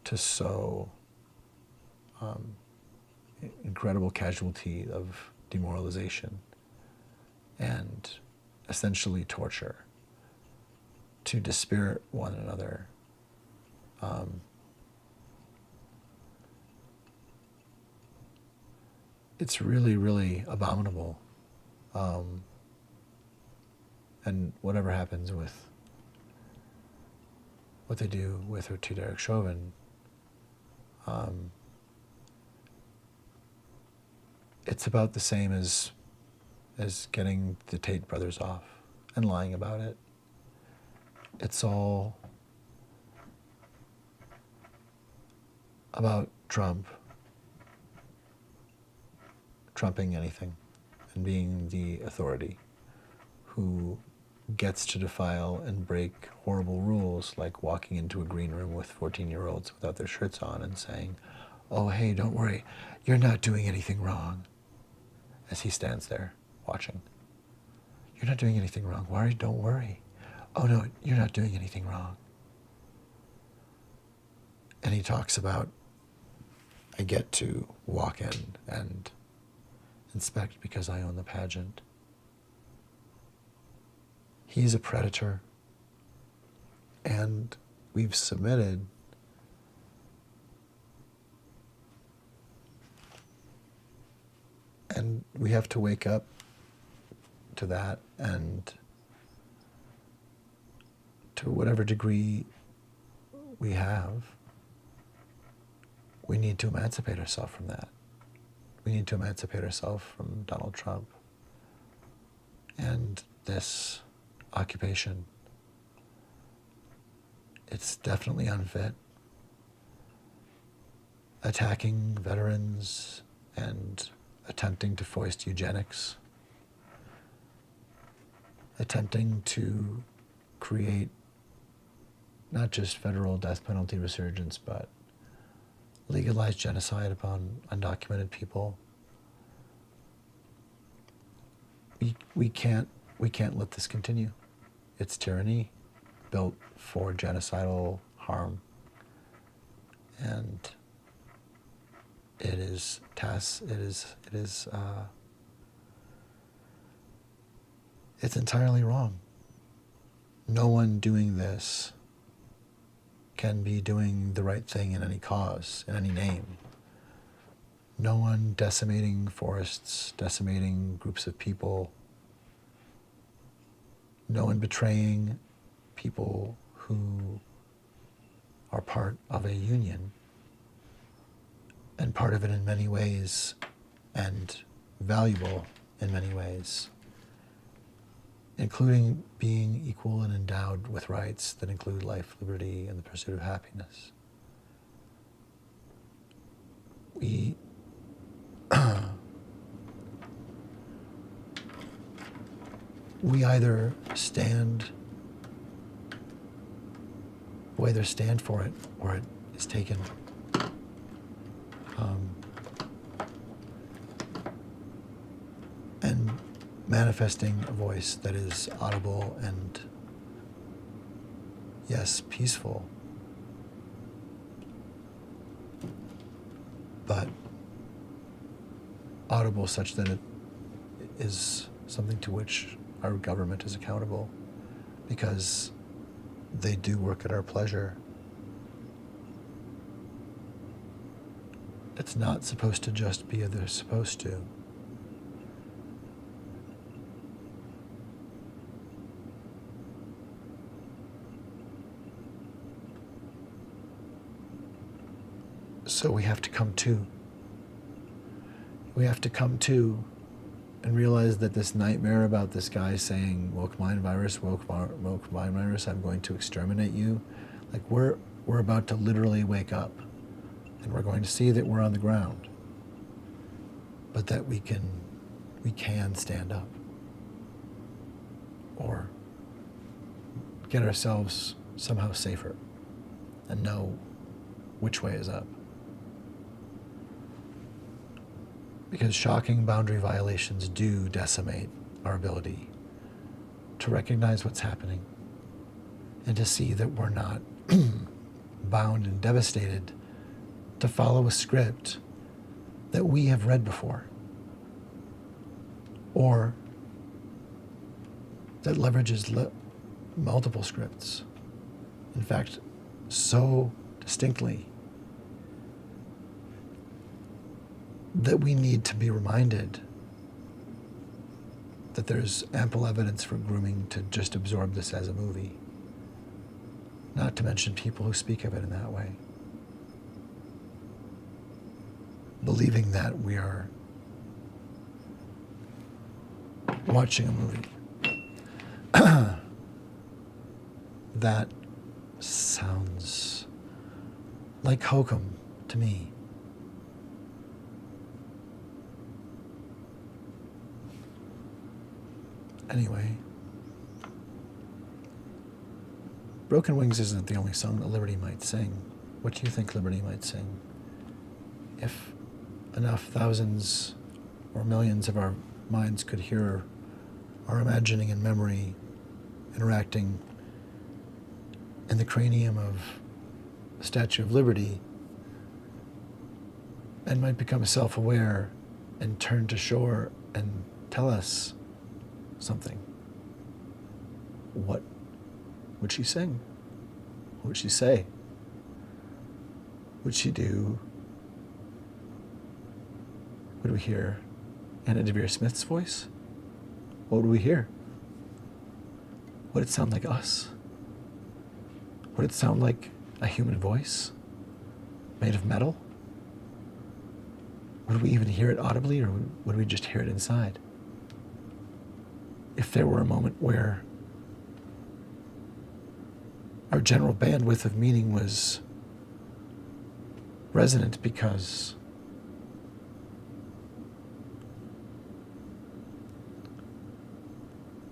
to sow incredible casualty of demoralization and essentially torture, to dispirit one another. It's really, really abominable. And whatever happens with what they do with or to Derek Chauvin, it's about the same as getting the Tate brothers off and lying about it. It's all about Trump trumping anything and being the authority who gets to defile and break horrible rules, like walking into a green room with 14-year-olds without their shirts on and saying, "Oh, hey, don't worry, you're not doing anything wrong," as he stands there watching. "You're not doing anything wrong. Why? Don't worry. Oh, no, you're not doing anything wrong." And he talks about, I get to walk in and inspect because I own the pageant. He's a predator, and we've submitted. And we have to wake up to that, and to whatever degree we have, we need to emancipate ourselves from that. We need to emancipate ourselves from Donald Trump and this occupation. It's definitely unfit. Attacking veterans and attempting to foist eugenics, attempting to create not just federal death penalty resurgence, but legalize genocide upon undocumented people. We can't let this continue. It's tyranny built for genocidal harm, and it's entirely wrong. No one doing this can be doing the right thing in any cause, in any name. No one decimating forests, decimating groups of people. No one betraying people who are part of a union, and part of it in many ways, and valuable in many ways, including being equal and endowed with rights that include life, liberty, and the pursuit of happiness. We either stand for it, or it is taken. And manifesting a voice that is audible and, yes, peaceful, but audible such that it is something to which our government is accountable, because they do work at our pleasure. It's not supposed to just be they're supposed to. So we have to come to. We have to come to and realize that this nightmare about this guy saying, woke mind virus, woke mind virus, I'm going to exterminate you. Like, we're about to literally wake up, and we're going to see that we're on the ground, but that we can stand up, or get ourselves somehow safer and know which way is up. Because shocking boundary violations do decimate our ability to recognize what's happening and to see that we're not bound and devastated to follow a script that we have read before, or that leverages multiple scripts. In fact, so distinctly that we need to be reminded that there's ample evidence for grooming to just absorb this as a movie. not to mention people who speak of it in that way, believing that we are watching a movie. That sounds like hokum to me. Anyway, Broken Wings isn't the only song that Liberty might sing. What do you think Liberty might sing? If enough thousands or millions of our minds could hear our imagining and memory interacting in the cranium of the Statue of Liberty, and might become self-aware and turn to shore and tell us something, what would she sing? What would she say? Would she do? Would we hear Anna Devere Smith's voice? What would we hear? Would it sound like us? Would it sound like a human voice made of metal? Would we even hear it audibly, or would we just hear it inside? If there were a moment where our general bandwidth of meaning was resonant because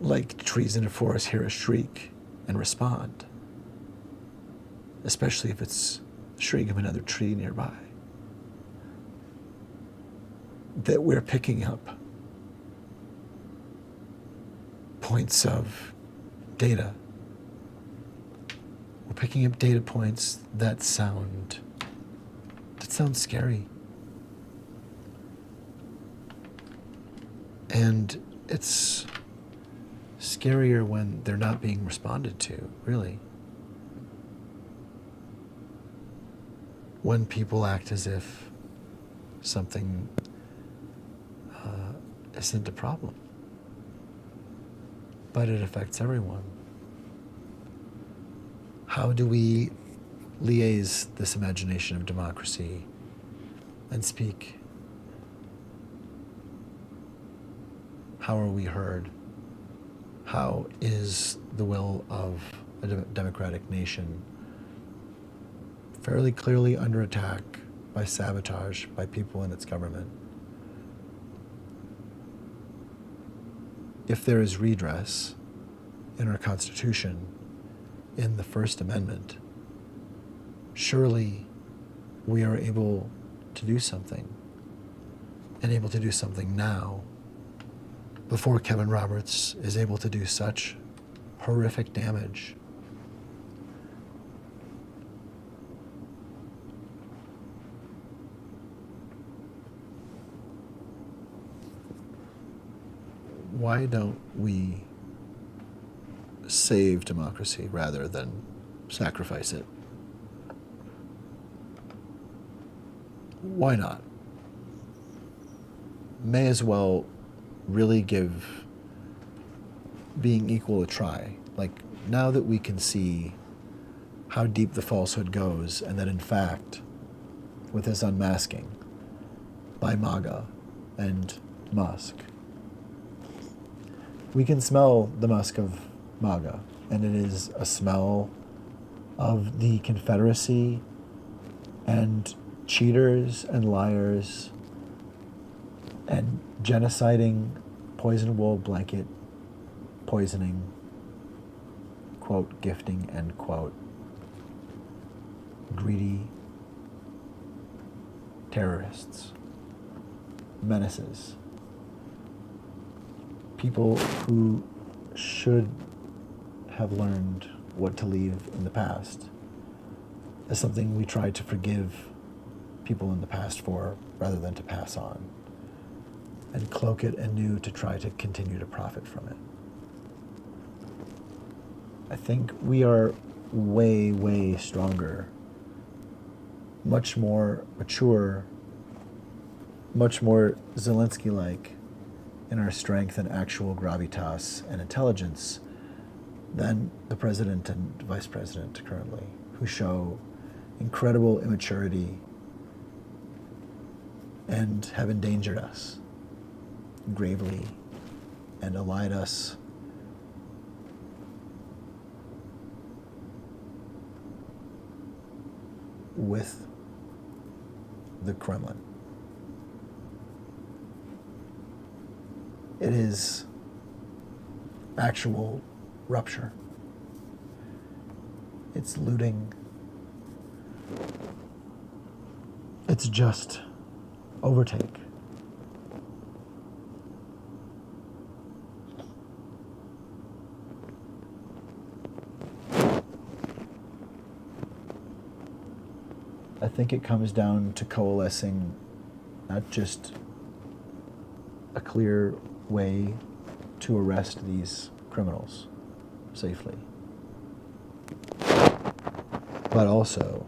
like trees in a forest hear a shriek and respond, especially if it's the shriek of another tree nearby, that we're picking up points of data. We're picking up data points that sound scary. And it's scarier when they're not being responded to, really. When people act as if something isn't a problem. But it affects everyone. How do we liaise this imagination of democracy and speak? How are we heard? How is the will of a democratic nation fairly clearly under attack by sabotage by people in its government? If there is redress in our Constitution, in the First Amendment, surely we are able to do something, and able to do something now, before Kevin Roberts is able to do such horrific damage. Why don't we save democracy rather than sacrifice it? Why not? May as well really give being equal a try. Like, now that we can see how deep the falsehood goes, and that in fact, with this unmasking by MAGA and Musk, we can smell the musk of MAGA, and it is a smell of the Confederacy and cheaters and liars and genociding, poison wool blanket poisoning, quote, gifting, end quote, greedy terrorists, menaces, people who should have learned what to leave in the past as something we try to forgive people in the past for rather than to pass on, and cloak it anew to try to continue to profit from it. I think we are way, way stronger, much more mature, much more Zelensky-like in our strength and actual gravitas and intelligence than the president and vice president currently, who show incredible immaturity and have endangered us gravely and allied us with the Kremlin. It is actual rupture. It's looting. It's just overtake. I think it comes down to coalescing not just a clear way to arrest these criminals safely, but also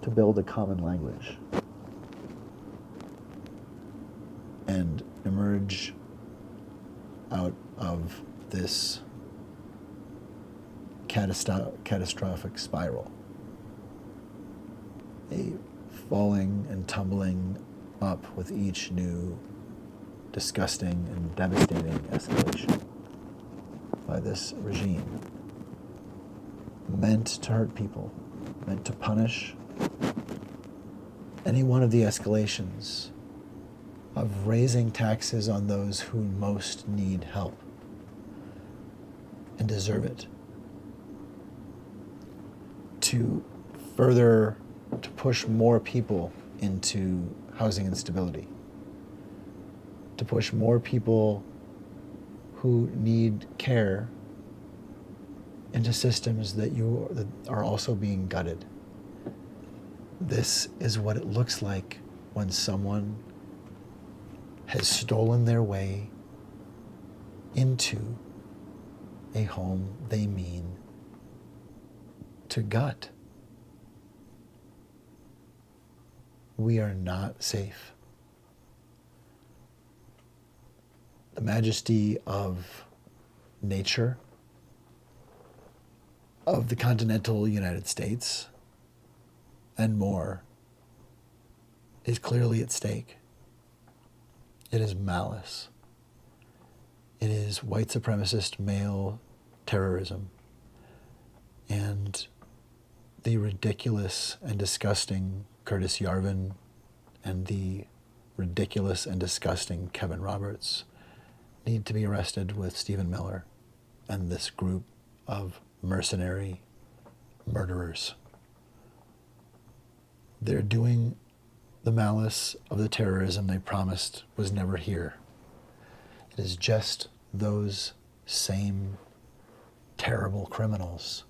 to build a common language and emerge out of this catastrophic spiral, a falling and tumbling up with each new disgusting and devastating escalation by this regime, meant to hurt people, meant to punish any one of the escalations of raising taxes on those who most need help and deserve it, to push more people into housing instability, to push more people who need care into systems that are also being gutted. This is what it looks like when someone has stolen their way into a home they mean to gut. We are not safe. The majesty of nature, of the continental United States, and more, is clearly at stake. It is malice. It is white supremacist male terrorism and the ridiculous and disgusting Curtis Yarvin and the ridiculous and disgusting Kevin Roberts need to be arrested with Stephen Miller and this group of mercenary murderers. They're doing the malice of the terrorism they promised was never here. It is just those same terrible criminals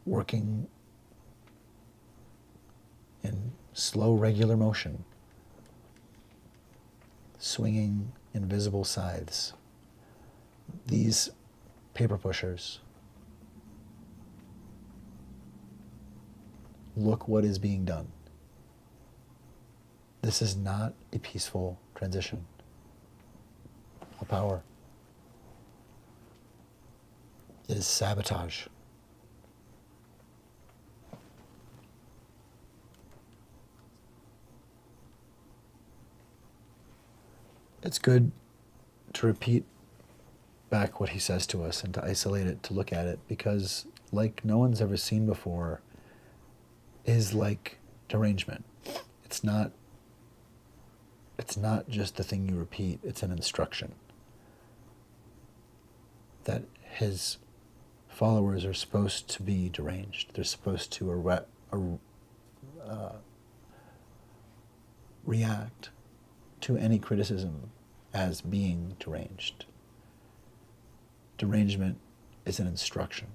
working in slow, regular motion, swinging invisible scythes. These paper pushers. Look what is being done. This is not a peaceful transition of power. It is sabotage. It's good to repeat back what he says to us and to isolate it, to look at it, because like no one's ever seen before is like derangement. It's not just a thing you repeat, it's an instruction that his followers are supposed to be deranged. They're supposed to react to any criticism as being deranged. Derangement is an instruction.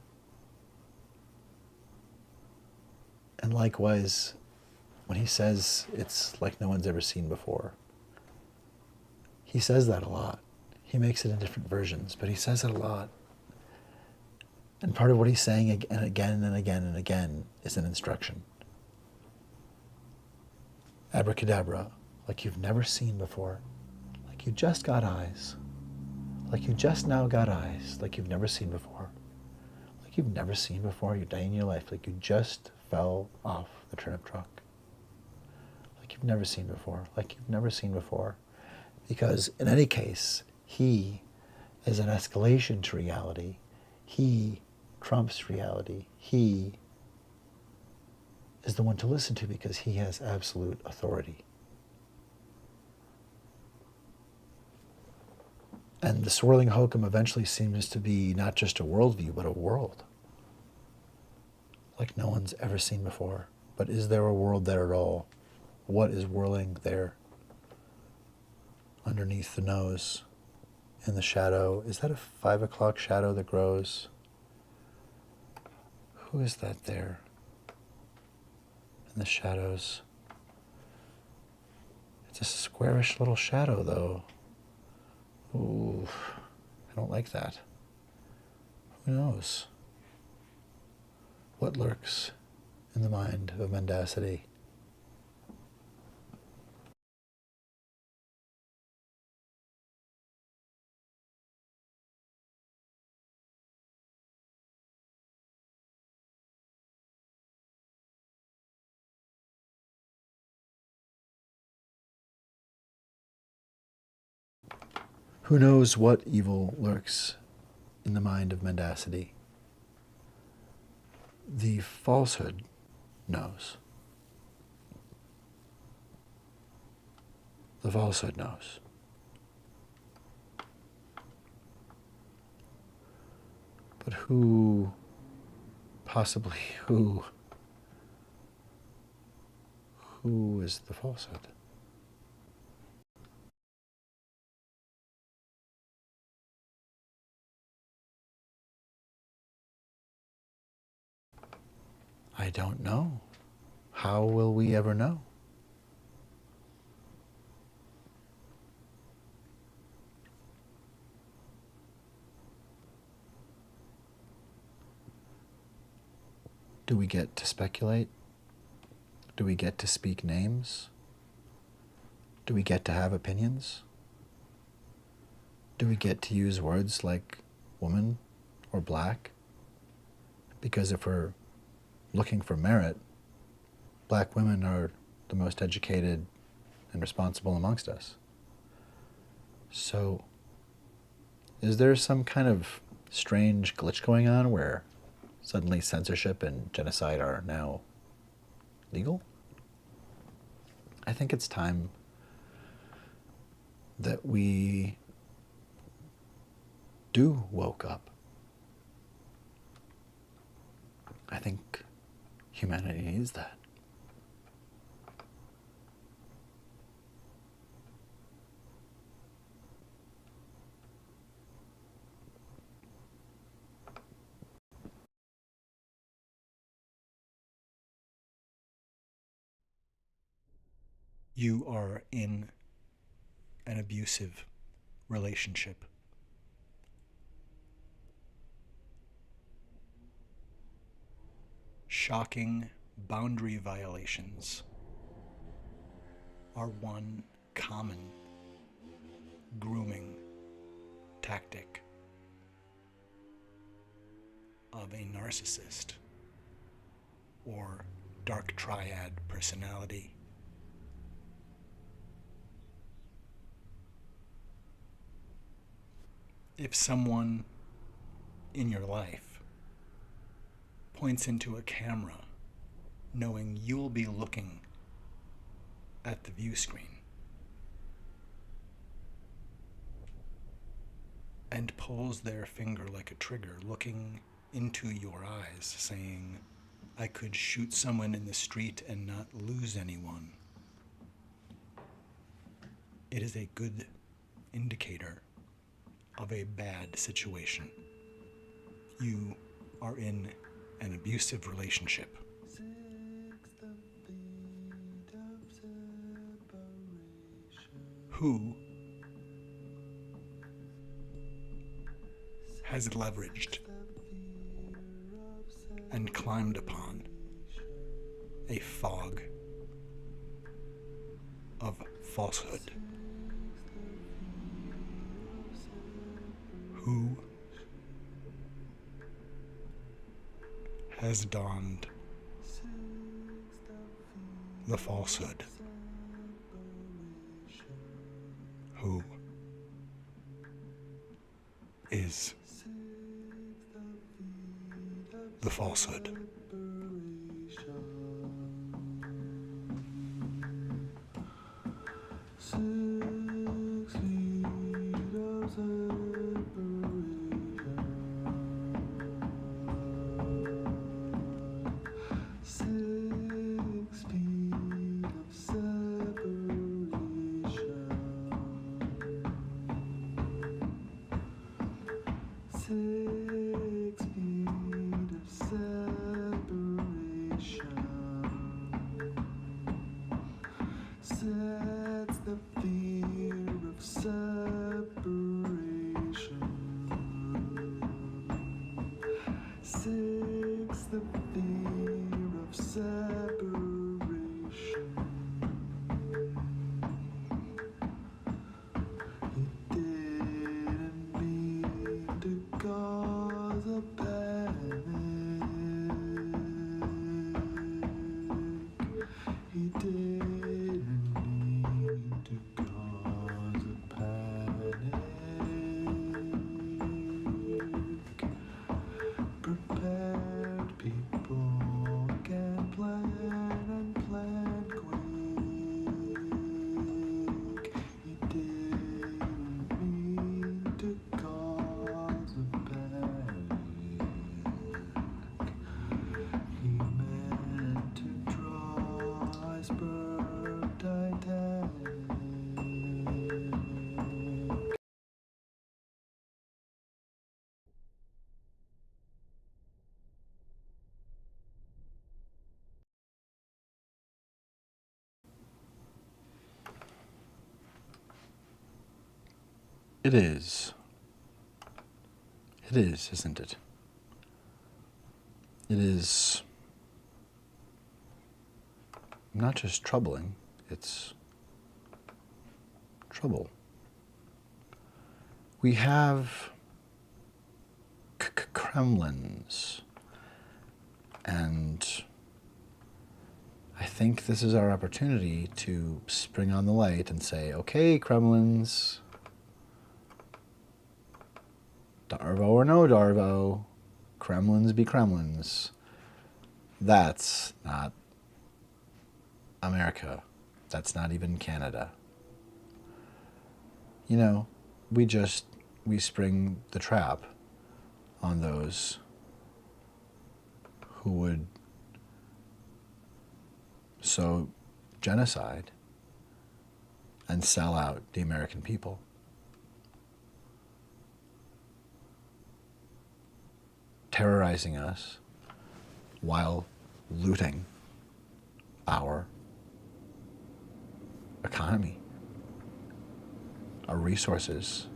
And likewise, when he says it's like no one's ever seen before, he says that a lot. He makes it in different versions, but he says it a lot. And part of what he's saying again and again and again and again is an instruction. Abracadabra, like you've never seen before, like you just got eyes, like you just now got eyes, like you've never seen before, like you've never seen before your day in your life, like you just fell off the turnip truck, like you've never seen before, like you've never seen before. Because in any case, he is an escalation to reality. He trumps reality. He is the one to listen to because he has absolute authority. And the swirling hokum eventually seems to be not just a worldview, but a world. Like no one's ever seen before. But is there a world there at all? What is whirling there? Underneath the nose, in the shadow. Is that a 5 o'clock shadow that grows? Who is that there? In the shadows. It's a squarish little shadow, though. Ooh, I don't like that. Who knows? What lurks in the mind of mendacity? Who knows what evil lurks in the mind of mendacity? The falsehood knows. The falsehood knows. But who, possibly who is the falsehood? I don't know. How will we ever know? Do we get to speculate? Do we get to speak names? Do we get to have opinions? Do we get to use words like woman or black? Because if we're looking for merit, black women are the most educated and responsible amongst us. So, is there some kind of strange glitch going on where suddenly censorship and genocide are now legal? I think it's time that we do woke up. I think humanity needs that. You are in an abusive relationship. Shocking boundary violations are one common grooming tactic of a narcissist or dark triad personality. If someone in your life points into a camera knowing you'll be looking at the view screen and pulls their finger like a trigger, looking into your eyes, saying, I could shoot someone in the street and not lose anyone, it is a good indicator of a bad situation. You are in an abusive relationship. Who has leveraged and climbed upon a fog of falsehood. Who has donned the falsehood? Who is the falsehood? Sets the fear of separation. 6, the fear of separation. He didn't mean to cause a panic. He didn't mean to cause a panic. Prepared people can plan and plan quick. He didn't mean to cause a panic. He meant to draw iceberg Titanic. It is. It is, isn't it? It is not just troubling, it's trouble. We have Kremlins, and I think this is our opportunity to spring on the light and say, okay, Kremlins, Darvo or no Darvo, Kremlins be Kremlins. That's not America. That's not even Canada. You know, we spring the trap on those who would sow genocide and sell out the American people. Terrorizing us while looting our economy, our resources.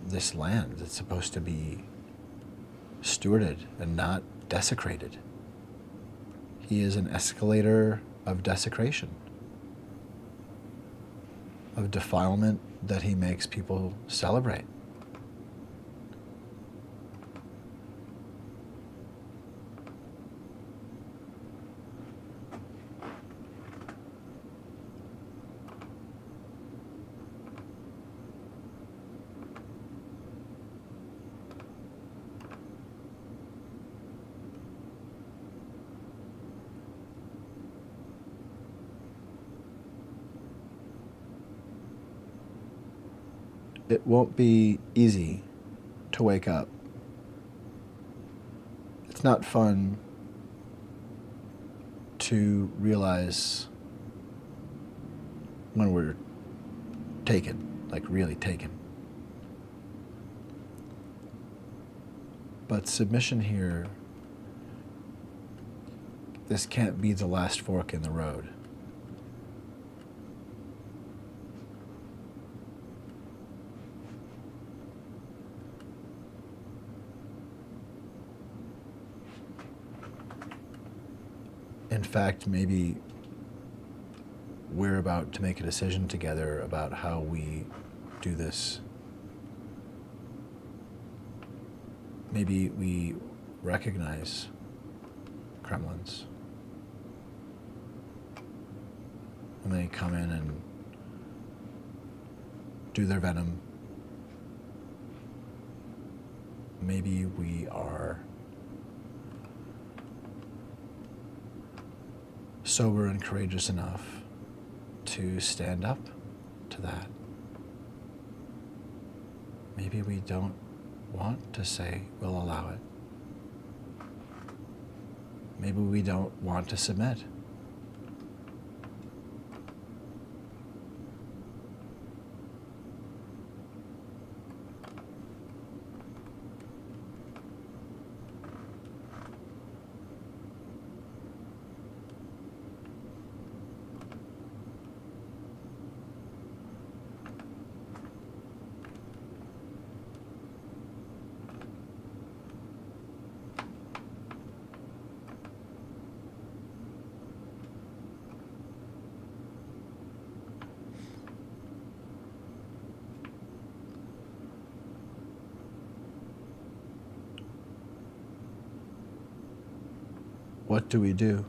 This land that's supposed to be stewarded and not desecrated. He is an escalator of desecration, of defilement that he makes people celebrate. It won't be easy to wake up. It's not fun to realize when we're taken, like really taken. But submission here, this can't be the last fork in the road. in fact, maybe we're about to make a decision together about how we do this. Maybe we recognize gremlins when they come in and do their venom. Maybe we are sober and courageous enough to stand up to that. Maybe we don't want to say we'll allow it. Maybe we don't want to submit. What do we do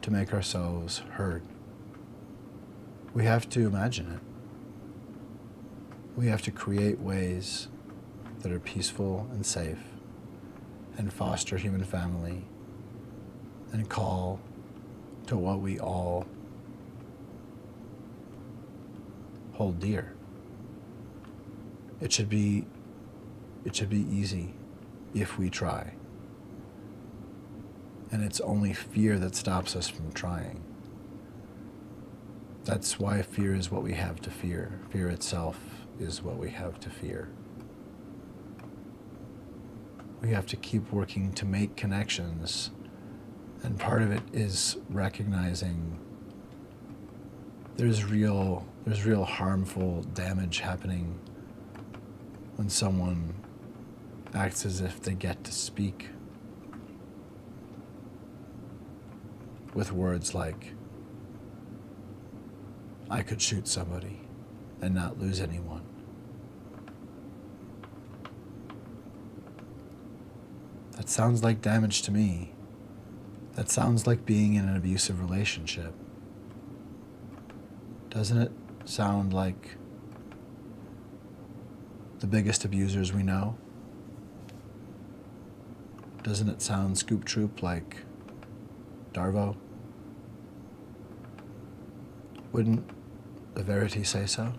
to make ourselves heard? We have to imagine it. We have to create ways that are peaceful and safe and foster human family and call to what we all hold dear. It should be easy if we try. And it's only fear that stops us from trying. That's why fear is what we have to fear. Fear itself is what we have to fear. We have to keep working to make connections, and part of it is recognizing there's real harmful damage happening when someone acts as if they get to speak with words like, I could shoot somebody and not lose anyone. That sounds like damage to me. That sounds like being in an abusive relationship. Doesn't it sound like the biggest abusers we know? Doesn't it sound scoop troop like Darvo? Wouldn't the Verity say so?